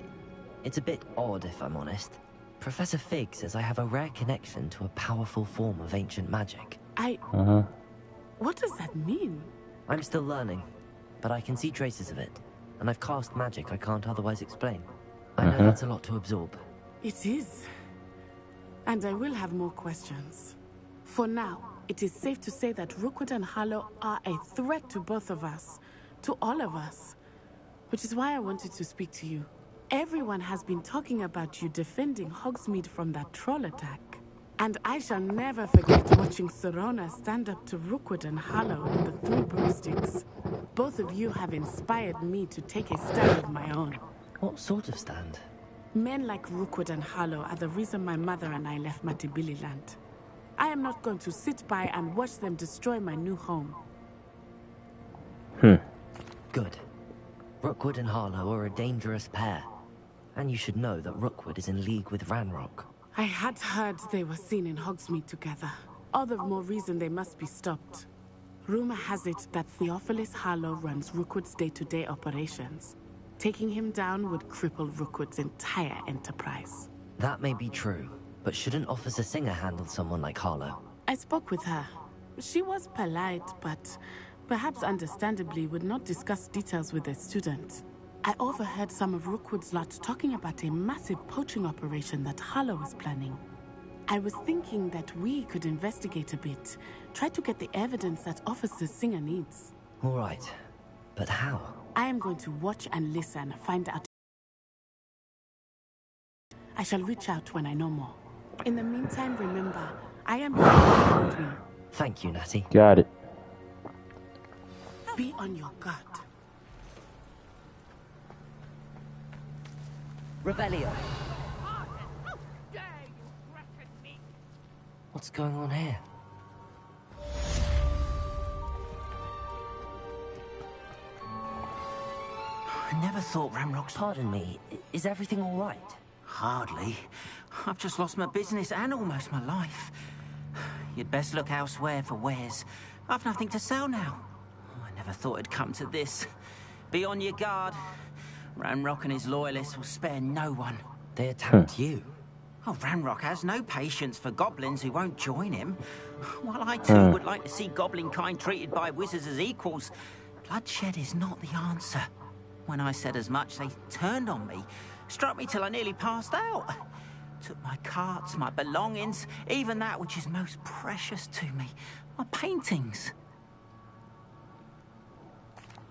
It's a bit odd, if I'm honest. Professor Fig says I have a rare connection to a powerful form of ancient magic. What does that mean? I'm still learning, but I can see traces of it. And I've cast magic I can't otherwise explain. I know that's a lot to absorb. It is. And I will have more questions. For now, it is safe to say that Rookwood and Harlow are a threat to both of us. To all of us. Which is why I wanted to speak to you. Everyone has been talking about you defending Hogsmeade from that troll attack. And I shall never forget watching Serona stand up to Rookwood and Harlow in the Three Broomsticks. Both of you have inspired me to take a stand of my own. What sort of stand? Men like Rookwood and Harlow are the reason my mother and I left Matibili land. I am not going to sit by and watch them destroy my new home. Good. Rookwood and Harlow are a dangerous pair. And you should know that Rookwood is in league with Ranrock. I had heard they were seen in Hogsmeade together. All the more reason they must be stopped. Rumor has it that Theophilus Harlow runs Rookwood's day-to-day operations. Taking him down would cripple Rookwood's entire enterprise. That may be true, but shouldn't Officer Singer handle someone like Harlow? I spoke with her. She was polite, but perhaps understandably would not discuss details with a student. I overheard some of Rookwood's lot talking about a massive poaching operation that Harlow is planning. I was thinking that we could investigate a bit, try to get the evidence that Officer Singer needs. All right, but how? I am going to watch and listen, find out. I shall reach out when I know more. In the meantime, remember, I am here to hold me. Thank you, Natty. Got it. Be on your guard. Revelio. What's going on here? I never thought Ramrock's... Pardon me, is everything all right? Hardly. I've just lost my business and almost my life. You'd best look elsewhere for wares. I've nothing to sell now. I never thought it'd come to this. Be on your guard. Ranrock and his loyalists will spare no one. They attacked you? Oh, Ranrock has no patience for goblins who won't join him. While I too would like to see goblin kind treated by wizards as equals, Bloodshed is not the answer. When I said as much, they turned on me, struck me till I nearly passed out. Took my carts, my belongings, even that which is most precious to me, my paintings.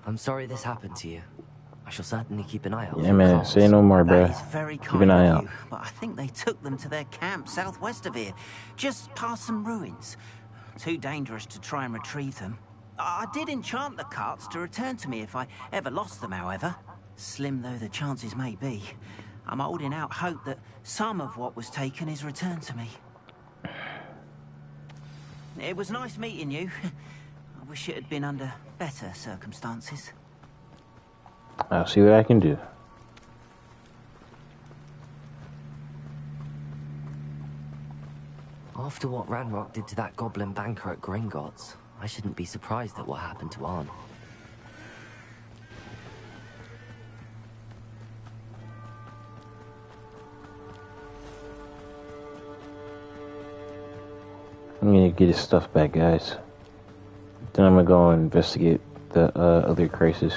I'm sorry this happened to you. I shall certainly keep an eye out. Yeah, man. Say no more, bro. That is very Keep kind an eye of out. you, but I think they took them to their camp southwest of here, just past some ruins. Too dangerous to try and retrieve them. I did enchant the carts to return to me if I ever lost them, however. Slim though the chances may be, I'm holding out hope that some of what was taken is returned to me. It was nice meeting you. I wish it had been under better circumstances. I'll see what I can do. After what Ranrock did to that goblin banker at Gringotts, I shouldn't be surprised at what happened to Arn. I'm gonna get his stuff back, guys. Then I'm gonna go and investigate the other crisis.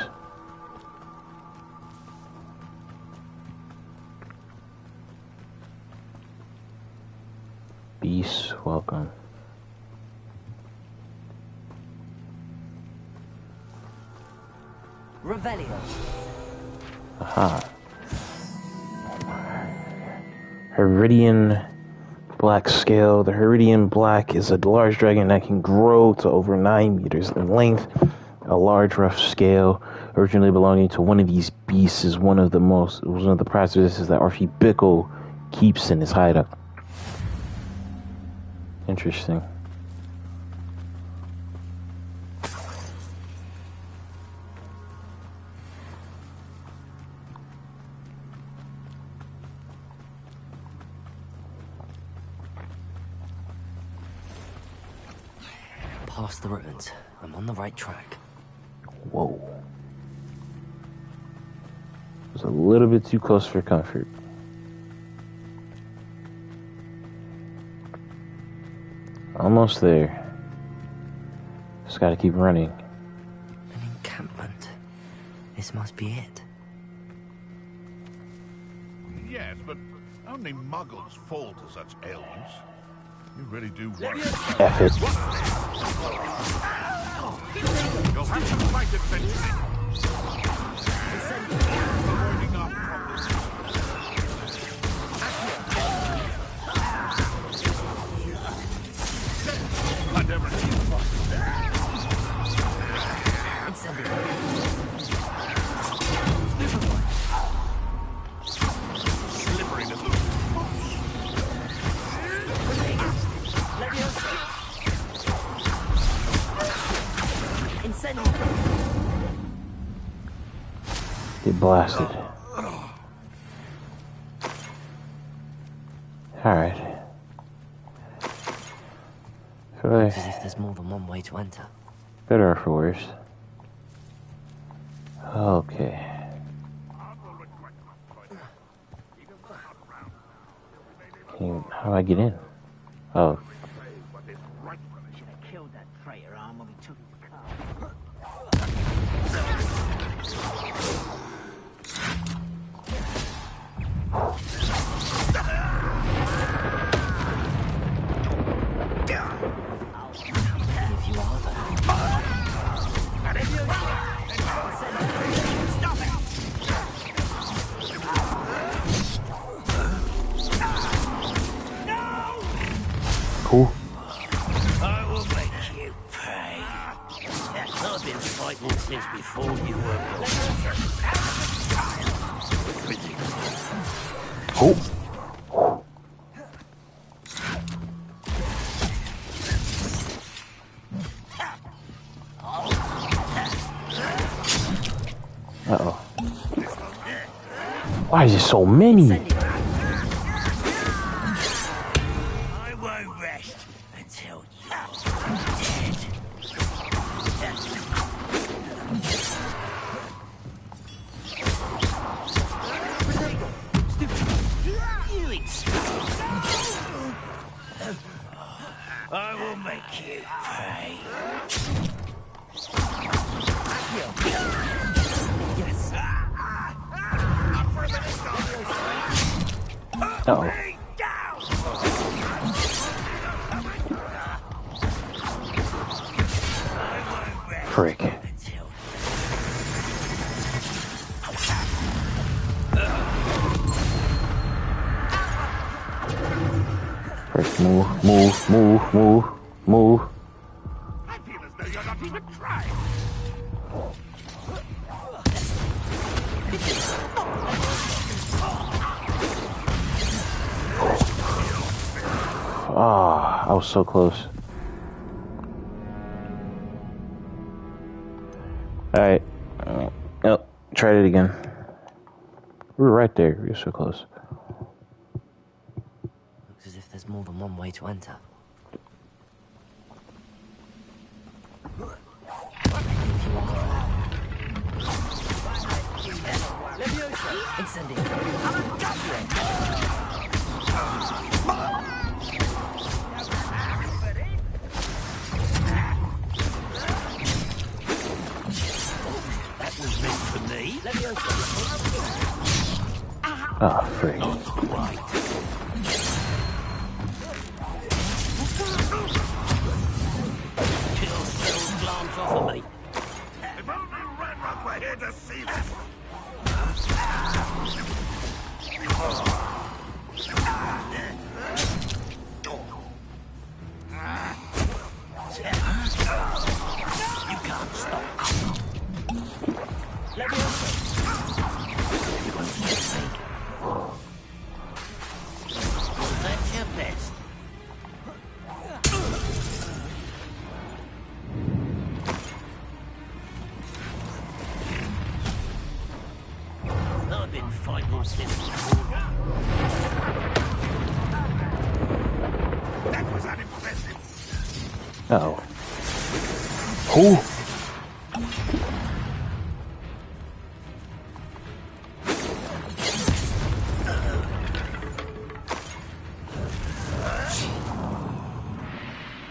Beast, welcome. Revelio. Aha. Heridian Black Scale. The Heridian Black is a large dragon that can grow to over 9 meters in length. A large rough scale, originally belonging to one of these beasts, is one of the prized possessions that Orphe Bickle keeps in his hideout. Interesting. Past the ruins. I'm on the right track. Whoa. It was a little bit too close for comfort. Almost there. Just gotta keep running. An encampment. This must be it. Yes, but only muggles fall to such ailments. You really do worry about F it. You'll have to fight eventually. Avoiding our problems. And everything. Slippery to lose. Get blasted. Alright. Looks as if there's more than one way to enter. Better or for worse. Okay. How do I get in? Oh. Cool. I will make you pay. I've been fighting since before you were born. Oh. Uh-oh. Why is there so many? I won't rest until you're dead. I will make you pay. Yes. Uh-oh. Frick. Frick, move. I feel as though you're not even trying. Ah, I was so close. Alright. Nope. Tried it again. We were right there. We were so close. Looks as if there's more than one way to enter. Incendio. That was meant for me. Ah, frick. Not quite. Kill Cell glance off of me. If only Ranrock were here to see this. You can't stop. Let me open. You won't stop me. Was that your best? I've been fighting since. That was unimpressive. Uh-oh. Who?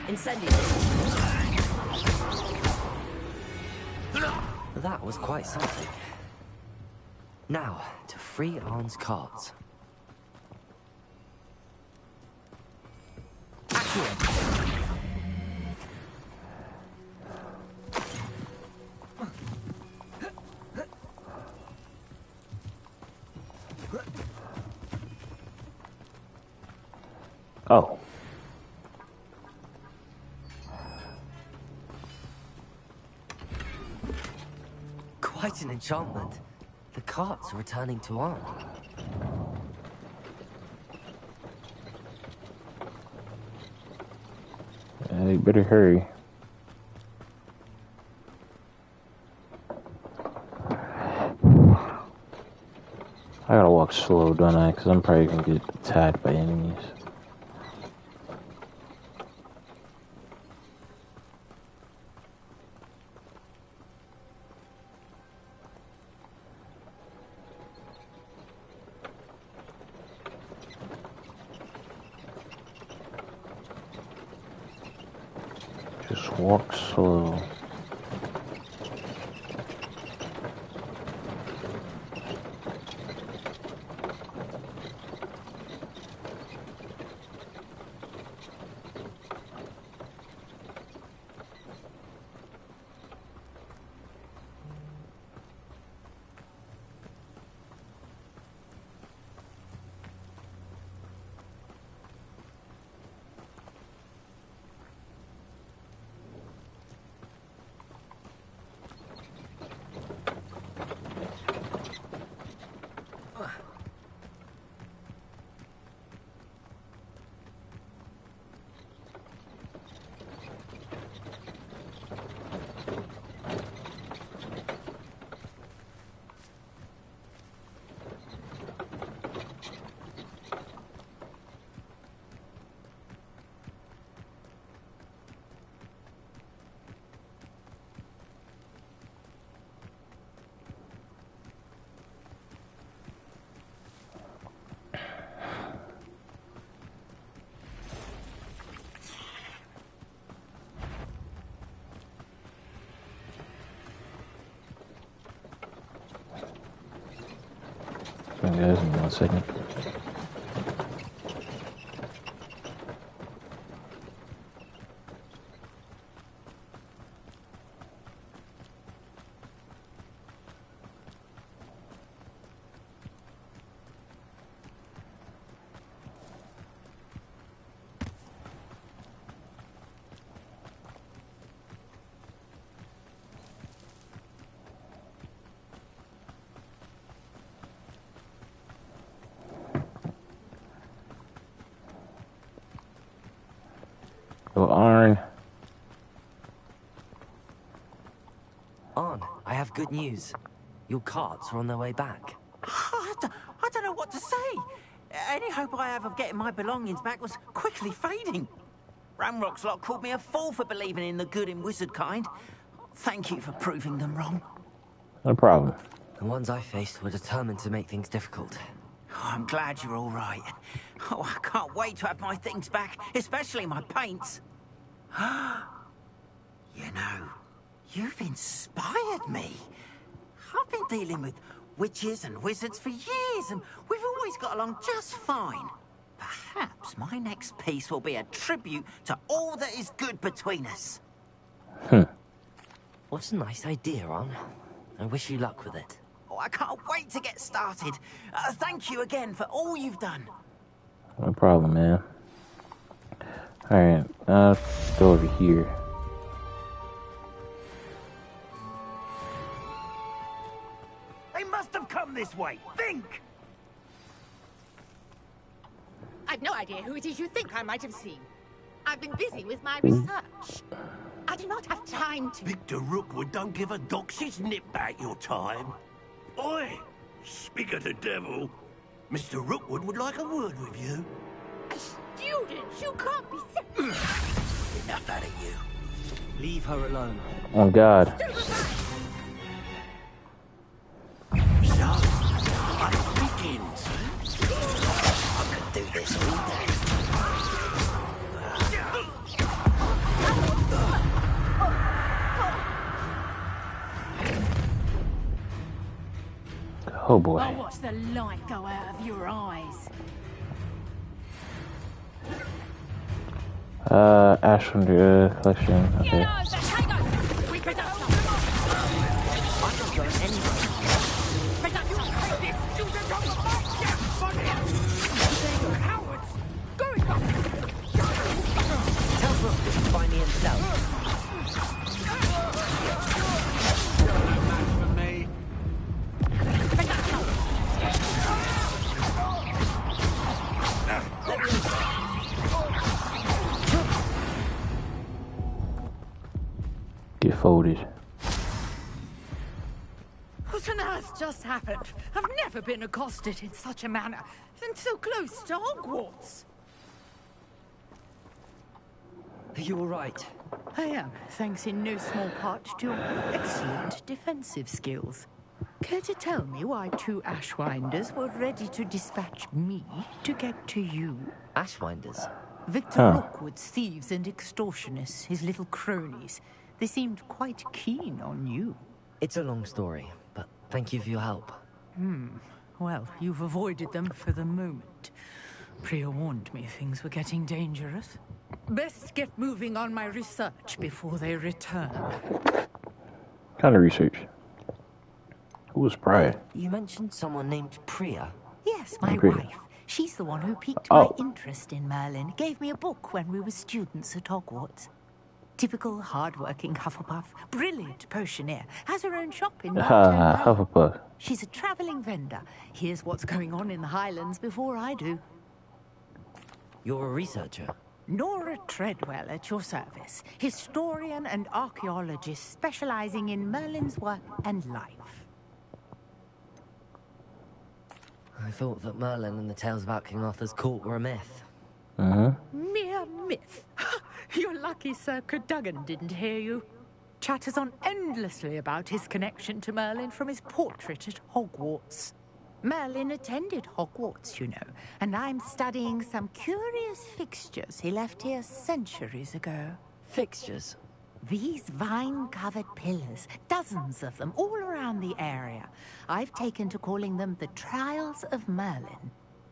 Incendio. That was quite something. Now, to free Arn's cards. Oh. Quite an enchantment. The cards are returning to Arn. You better hurry. I gotta walk slow, don't I? Because I'm probably gonna get attacked by enemies. Just walk slow. guys, in 1 second. Arn. Arn, I have good news. Your carts are on their way back. I don't know what to say. Any hope I have of getting my belongings back was quickly fading. Ramrock's lot called me a fool for believing in the good in wizard kind. Thank you for proving them wrong. No problem. The ones I faced were determined to make things difficult. Oh, I'm glad you're all right. Oh, I can't wait to have my things back, especially my paints. You know, you've inspired me. I've been dealing with witches and wizards for years, and we've always got along just fine. Perhaps my next piece will be a tribute to all that is good between us. What a nice idea, Arn. I wish you luck with it. Oh, I can't wait to get started. Thank you again for all you've done. No problem, man. Alright, let's go over here. They must have come this way. Think! I've no idea who it is you think I might have seen. I've been busy with my research. I do not have time to... Victor Rookwood don't give a doxy's nip back your time. Oi! Speak of the devil. Mr. Rookwood would like a word with you. Students, you can't be Enough out of you. Leave her alone. Oh, God. So, it begins. I could do this all day. Oh, boy. I'll watch the light go out of your eyes. Ash from the collection. Okay. Tell Brooke to find me himself. Get folded. What on earth just happened? I've never been accosted in such a manner, and so close to Hogwarts. Are you all right? I am, thanks in no small part to your excellent defensive skills. Care to tell me why 2 Ashwinders were ready to dispatch me to get to you? Ashwinders? Victor Rookwood's thieves and extortionists, his little cronies. They seemed quite keen on you. It's a long story, but thank you for your help. Well, you've avoided them for the moment. Priya warned me things were getting dangerous. Best get moving on my research before they return. Kind of research. Who was Priya? You mentioned someone named Priya. Yes, my Priya. wife. She's the one who piqued my interest in Merlin. Gave me a book when we were students at Hogwarts. Typical hard-working Hufflepuff. Brilliant potioneer. Has her own shop in Hufflepuff. She's a traveling vendor. Here's what's going on in the Highlands before I do. You're a researcher? Nora Treadwell at your service. Historian and archaeologist specializing in Merlin's work and life. I thought that Merlin and the tales about King Arthur's court were a myth. Mere myth. You're lucky Sir Cadogan didn't hear you. Chatters on endlessly about his connection to Merlin from his portrait at Hogwarts. Merlin attended Hogwarts, you know, and I'm studying some curious fixtures he left here centuries ago. Fixtures? These vine-covered pillars, dozens of them, all around the area. I've taken to calling them the Trials of Merlin.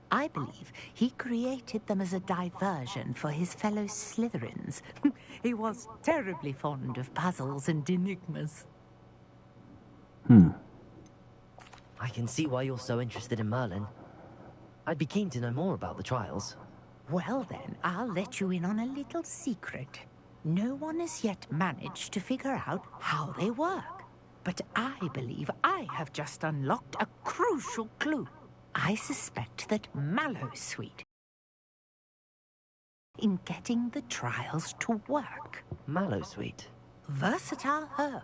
I believe he created them as a diversion for his fellow Slytherins. He was terribly fond of puzzles and enigmas. I can see why you're so interested in Merlin. I'd be keen to know more about the trials. Well then, I'll let you in on a little secret. No one has yet managed to figure out how they work. But I believe I have just unlocked a crucial clue. I suspect that Mallowsweet in getting the trials to work. Mallowsweet? Versatile herb.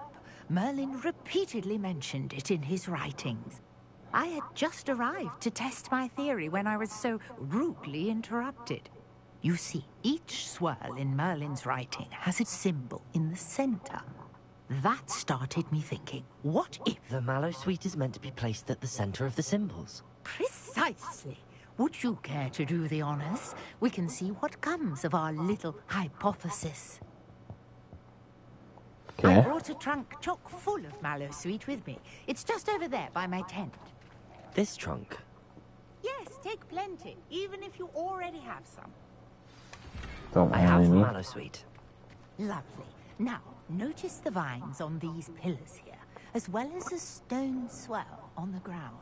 Merlin repeatedly mentioned it in his writings. I had just arrived to test my theory when I was so rudely interrupted. You see, each swirl in Merlin's writing has its symbol in the center. That started me thinking, what if... The Mallowsweet is meant to be placed at the center of the symbols. Precisely. Would you care to do the honors? We can see what comes of our little hypothesis. Okay. I brought a trunk chock full of Mallowsweet with me. It's just over there by my tent. This trunk? Yes, take plenty, even if you already have some. Don't I have any. Mallowsweet. Lovely. Now, notice the vines on these pillars here, as well as a stone swell on the ground.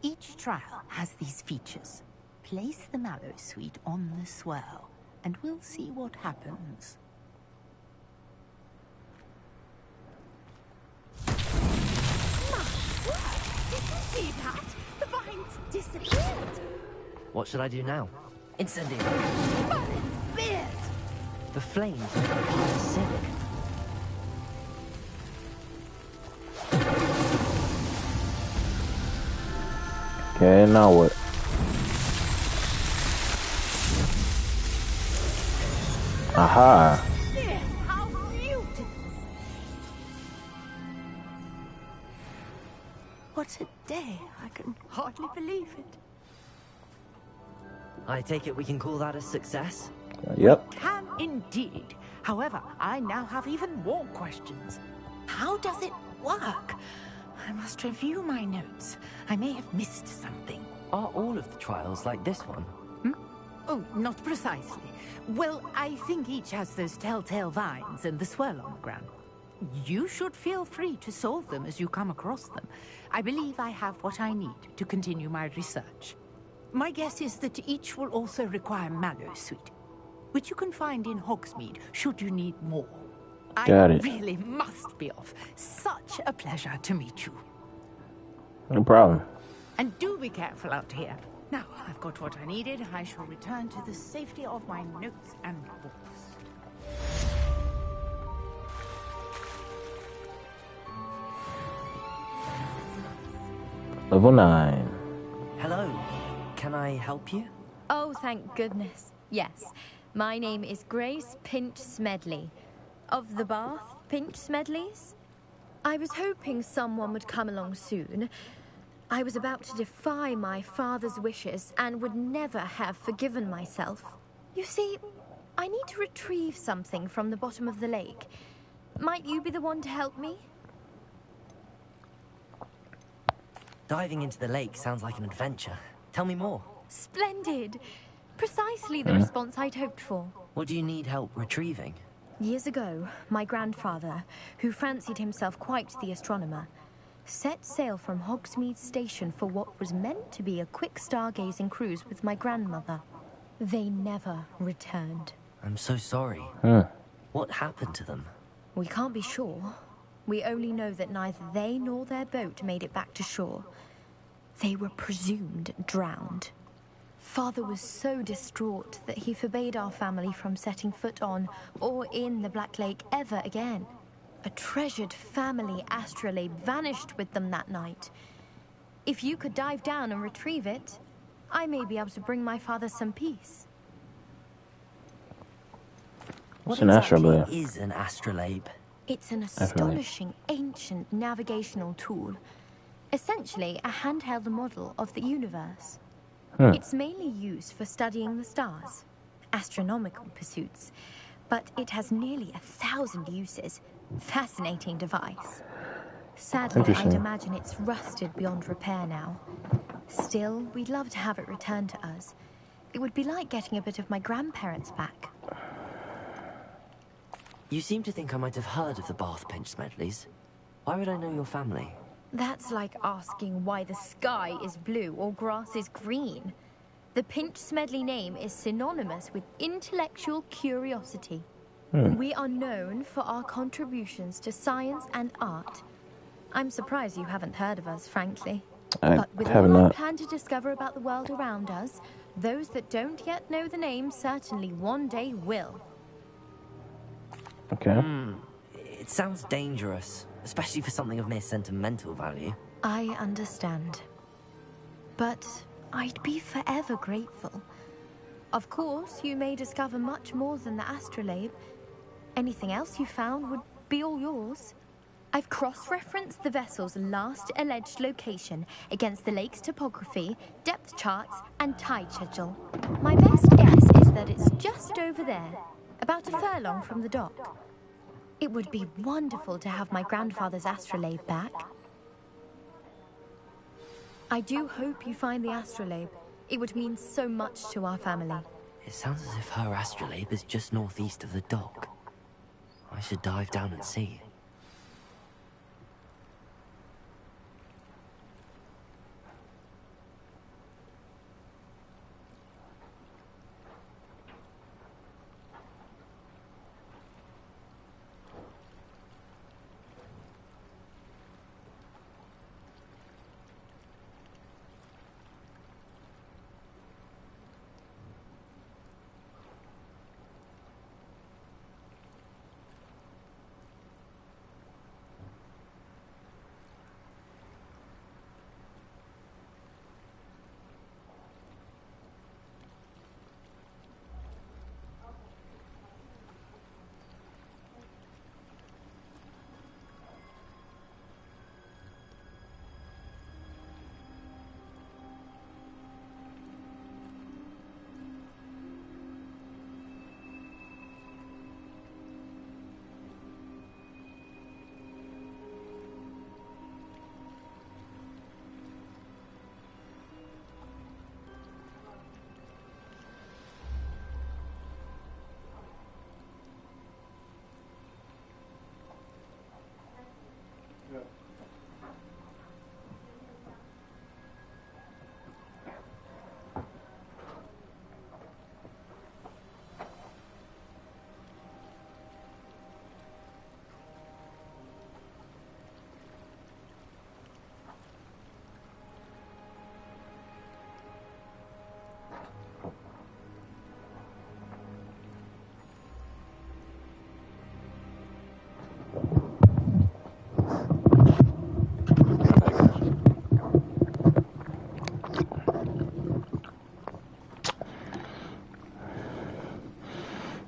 Each trial has these features. Place the Mallowsweet on the swell, and we'll see what happens. Did you see that? The vines disappeared. What should I do now? Incendiary. Merlin's beard! The flames are sick. Okay, now what? Aha. How beautiful! What a day. I can hardly believe it. I take it we can call that a success? Yep. Can indeed. However, I now have even more questions. How does it work? I must review my notes. I may have missed something. Are all of the trials like this one? Oh, not precisely. Well, I think each has those telltale vines and the swirl on the ground. You should feel free to solve them as you come across them. I believe I have what I need to continue my research. My guess is that each will also require Mallowsweet, which you can find in Hogsmeade should you need more. Got I it. really must be off. Such a pleasure to meet you. No problem. And do be careful out here. Now, I've got what I needed. I shall return to the safety of my notes and books. Level 9. Hello. Can I help you? Oh, thank goodness. Yes. My name is Grace Pinch Smedley. Of the Bath Pinch Smedleys? I was hoping someone would come along soon. I was about to defy my father's wishes and would never have forgiven myself. You see, I need to retrieve something from the bottom of the lake. Might you be the one to help me? Diving into the lake sounds like an adventure. Tell me more. Splendid! Precisely the response I'd hoped for. What do you need help retrieving? Years ago, my grandfather, who fancied himself quite the astronomer, set sail from Hogsmeade Station for what was meant to be a quick stargazing cruise with my grandmother. They never returned. I'm so sorry. What happened to them? We can't be sure. We only know that neither they nor their boat made it back to shore. They were presumed drowned. Father was so distraught that he forbade our family from setting foot on or in the Black Lake ever again. A treasured family astrolabe vanished with them that night. If you could dive down and retrieve it, I may be able to bring my father some peace. What's an astrolabe? What is an astrolabe? It's an astonishing ancient navigational tool. Essentially, a handheld model of the universe. It's mainly used for studying the stars, astronomical pursuits. but it has nearly 1,000 uses. Fascinating device. Sadly, I'd Interesting. imagine it's rusted beyond repair now. Still, we'd love to have it returned to us. It would be like getting a bit of my grandparents back. You seem to think I might have heard of the Bath Pinch Smedleys. Why would I know your family? That's like asking why the sky is blue or grass is green. The Pinch Smedley name is synonymous with intellectual curiosity. We are known for our contributions to science and art. I'm surprised you haven't heard of us, frankly. But with have all our not. plan to discover about the world around us, those that don't yet know the name certainly one day will. Okay. It sounds dangerous, especially for something of mere sentimental value. I understand. But I'd be forever grateful. Of course, you may discover much more than the astrolabe. Anything else you found would be all yours. I've cross-referenced the vessel's last alleged location against the lake's topography, depth charts, and tide schedule. My best guess is that it's just over there, about a furlong from the dock. It would be wonderful to have my grandfather's astrolabe back. I do hope you find the astrolabe. It would mean so much to our family. It sounds as if her astrolabe is just northeast of the dock. I should dive down and see.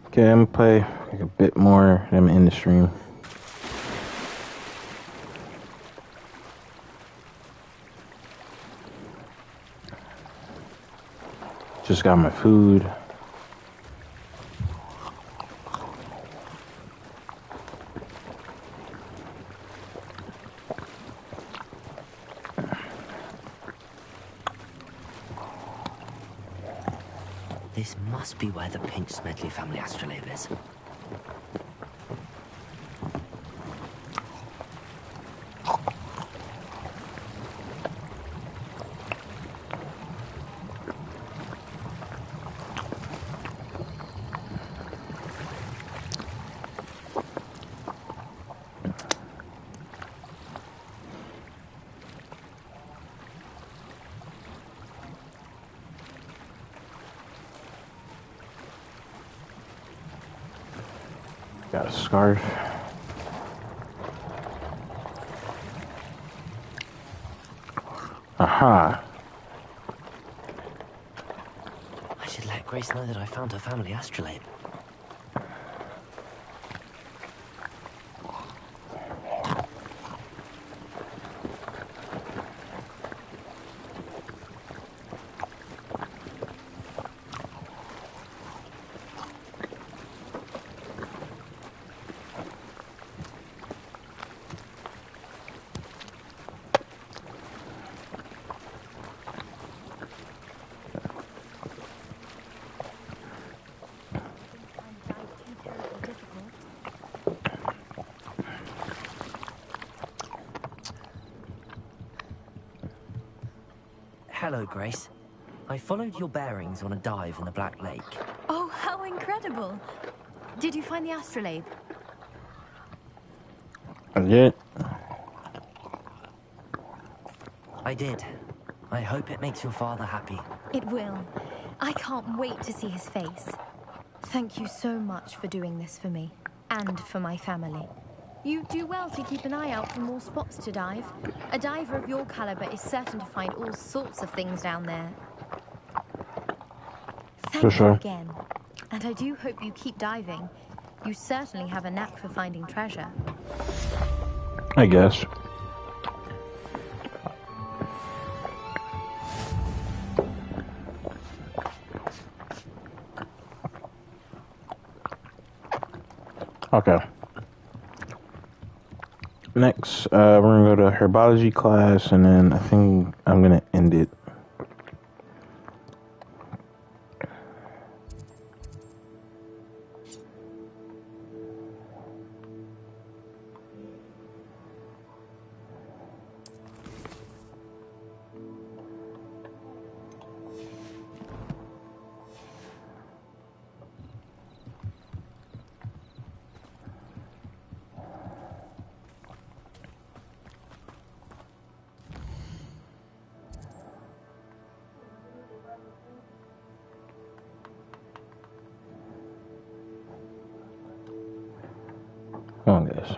Okay, I'm gonna play like a bit more. I'm in the stream. Just got my food. This must be where the Pinch Smedley family astrolabe is. Got a scarf. Aha. I should let Grace know that I found her family astrolabe. Hello, Grace. I followed your bearings on a dive in the Black Lake. Oh, how incredible! Did you find the astrolabe? I did. I did. I hope it makes your father happy. It will. I can't wait to see his face. Thank you so much for doing this for me, and for my family. You do well to keep an eye out for more spots to dive. A diver of your caliber is certain to find all sorts of things down there. Thank you again. And I do hope you keep diving. You certainly have a knack for finding treasure. I guess. Okay. Next, we're gonna go to herbology class, and then I think I'm gonna end it. Come on, guys.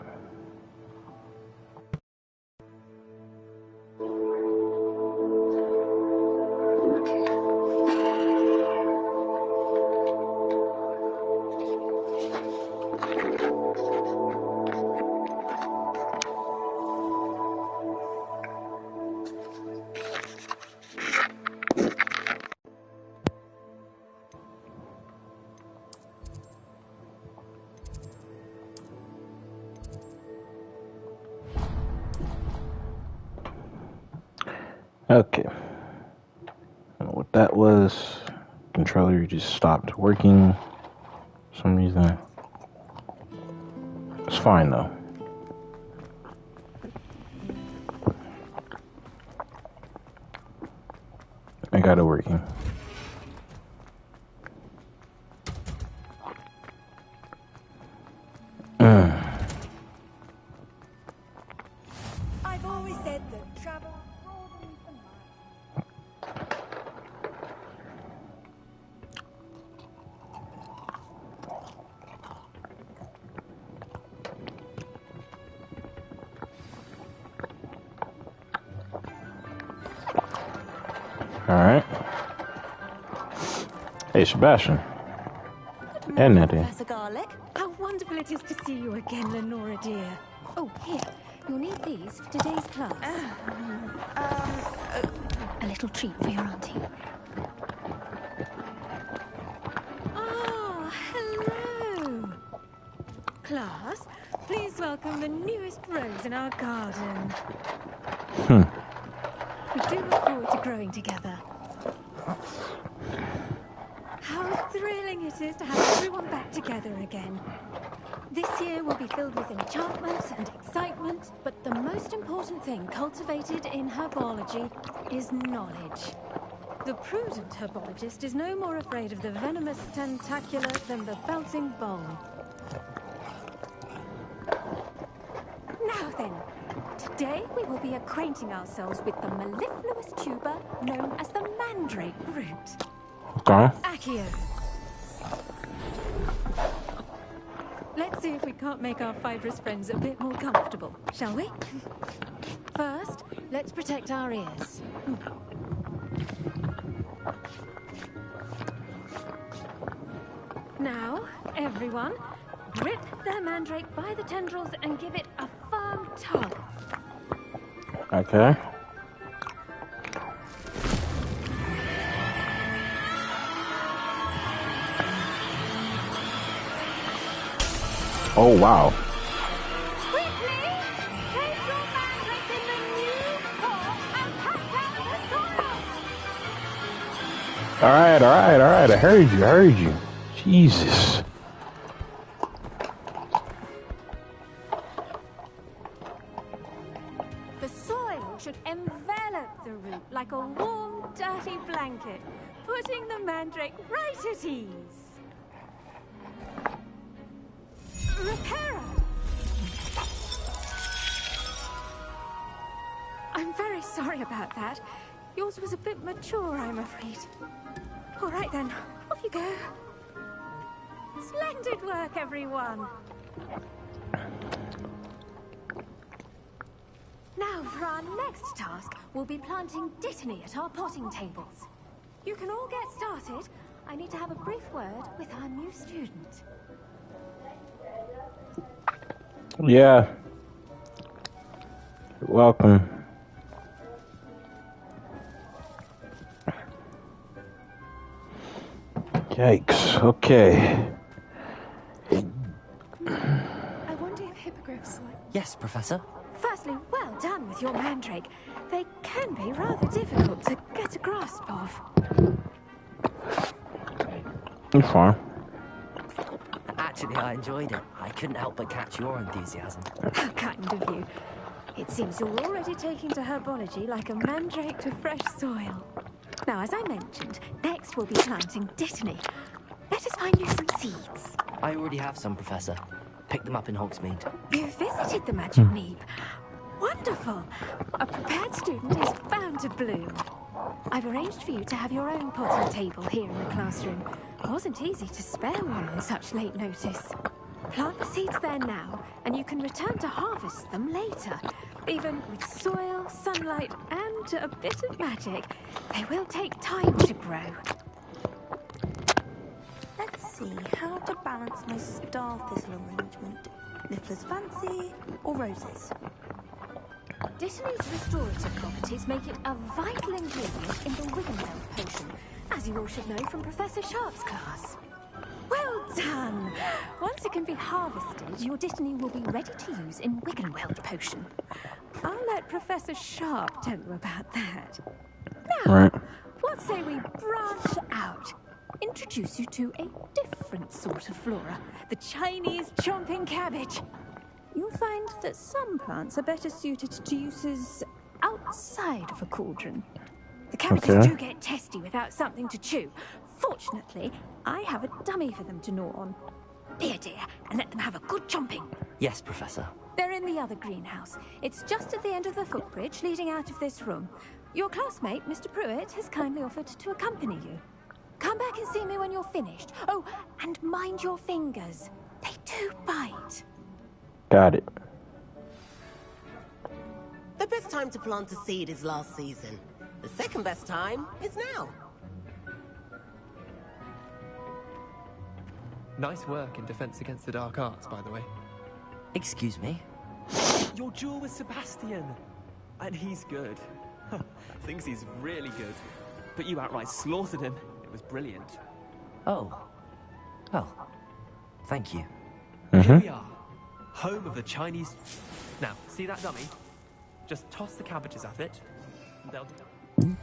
Okay. I don't know what that was. Controller just stopped working for some reason. It's fine though. I got it working. I've always said that travel broadens the mind. Alright. Hey, Sebastian. And Nettie. Professor Garlic. How wonderful it is to see you again, Lenora dear. Oh, here. You'll need these for today's class. A little treat for your auntie. Ah, hello. Class, please welcome the newest rose in our garden. We do look forward to growing together. How thrilling it is to have everyone back together again. This year will be filled with enchantment and excitement, but the most important thing cultivated in herbology is knowledge. The prudent herbologist is no more afraid of the venomous tentacular than the belting bowl. Now then, today we will be acquainting ourselves with the mellifluous tuber known as the mandrake root. Okay. Accio. Let's see if we can't make our fibrous friends a bit more comfortable, shall we? First, let's protect our ears. Now, everyone, grip their mandrake by the tendrils and give it a firm tug. Okay. Oh, wow. All right. I heard you. Jesus. The soil should envelop the root like a warm dirty blanket, putting the mandrake right at ease. Repairer! I'm very sorry about that. Yours was a bit mature, I'm afraid. All right then, off you go. Splendid work, everyone. Now, for our next task, we'll be planting Dittany at our potting tables. You can all get started. I need to have a brief word with our new student. Yeah. Welcome. Yikes. Okay. I wonder if hippogriffs like... Yes, Professor. Firstly, well done with your mandrake. They can be rather difficult to get a grasp of. I'm fine. Actually, I enjoyed it. I couldn't help but catch your enthusiasm. How kind of you. It seems you're already taking to herbology like a mandrake to fresh soil. Now, as I mentioned, next we'll be planting Dittany. Let us find you some seeds. I already have some, Professor. Picked them up in Hogsmeade. You visited the Magic Neep. Wonderful. A prepared student is bound to bloom. I've arranged for you to have your own potting table here in the classroom. It wasn't easy to spare one on such late notice. Plant the seeds there now, and you can return to harvest them later. Even with soil, sunlight, and a bit of magic, they will take time to grow. Let's see how to balance my star thistle arrangement. Niffler's fancy or roses? Dittany's restorative properties make it a vital ingredient in the Wiggenweld potion, as you all should know from Professor Sharp's class. Well done! Once it can be harvested, your Dittany will be ready to use in Wiggenweld potion. I'll let Professor Sharp tell you about that. Now, what say we branch out? Introduce you to a different sort of flora, the Chinese chomping cabbage. You'll find that some plants are better suited to uses outside of a cauldron. The cabbages do get testy without something to chew. Fortunately, I have a dummy for them to gnaw on. Here, dear, and let them have a good chomping. Yes, Professor. They're in the other greenhouse. It's just at the end of the footbridge leading out of this room. Your classmate, Mr. Pruitt, has kindly offered to accompany you. Come back and see me when you're finished. Oh, and mind your fingers. They do bite. Got it. The best time to plant a seed is last season. The second best time is now. Nice work in Defense Against the Dark Arts, by the way. Excuse me? Your duel with Sebastian! And he's good. Thinks he's really good. But you outright slaughtered him. It was brilliant. Oh. Well, thank you. Here we are. Home of the Chinese... Now, see that dummy? Just toss the cabbages at it. And they'll do...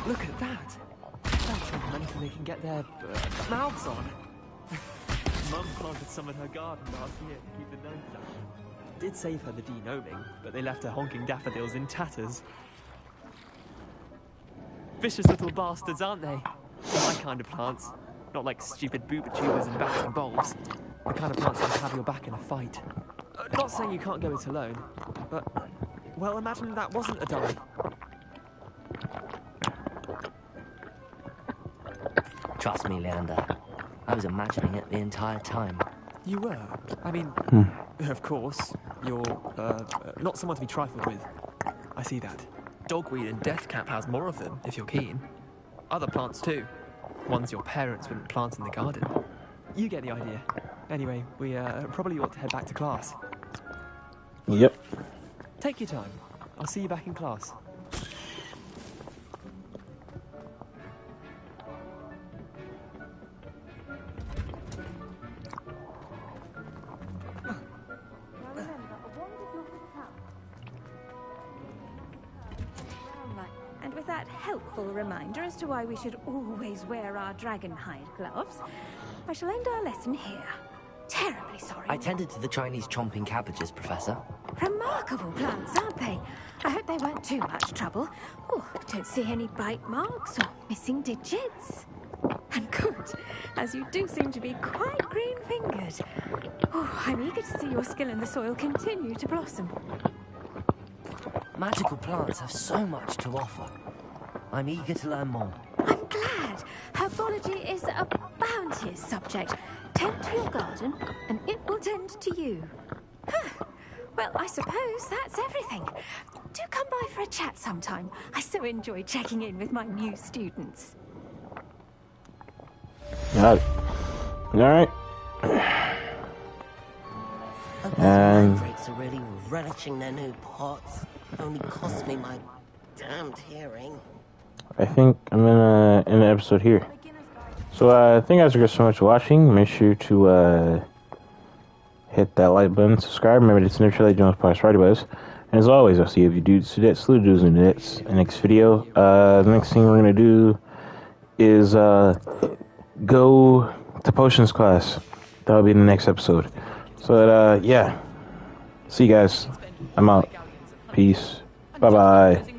Look at that! They'll chomp on anything they can get their mouths on. Mum planted some in her garden last year to keep the gnomes out. Did save her the de-gnoming, but they left her honking daffodils in tatters. Vicious little bastards, aren't they? They're my kind of plants. Not like stupid booba tubers and bats and bulbs. The kind of plants that have your back in a fight. Not saying you can't go it alone, but... Well, imagine that wasn't a dummy. Trust me, Leander. I was imagining it the entire time. You were? I mean, of course, you're, not someone to be trifled with. I see that. Dogweed and deathcap has more of them, if you're keen. Other plants, too. Ones your parents wouldn't plant in the garden. You get the idea. Anyway, we, probably ought to head back to class. Yep. Take your time. I'll see you back in class. And with that helpful reminder as to why we should always wear our dragon hide gloves, I shall end our lesson here. Terribly sorry. I tended to the Chinese chomping cabbages, Professor. Remarkable plants, aren't they? I hope they weren't too much trouble. Oh, don't see any bite marks or missing digits. And good, as you do seem to be quite green-fingered. Oh, I'm eager to see your skill in the soil continue to blossom. Magical plants have so much to offer. I'm eager to learn more. I'm glad. Herbology is a bounteous subject. Tend to your garden, and it will tend to you. Huh. Well, I suppose that's everything. Do come by for a chat sometime. I so enjoy checking in with my new students. Got it. Alright. And Drakes are really relishing their new pots. Only cost me my damned hearing. I think I'm gonna end the episode here. So thank you guys so much for watching. Make sure to hit that like button, subscribe. Remember to never try to Jones Podcast Friday Buzz. And as always, I'll see you if you do salute dudes in the next video. The next thing we're gonna do is go to potions class. That'll be in the next episode. So yeah. See you guys. I'm out. Peace. Bye bye.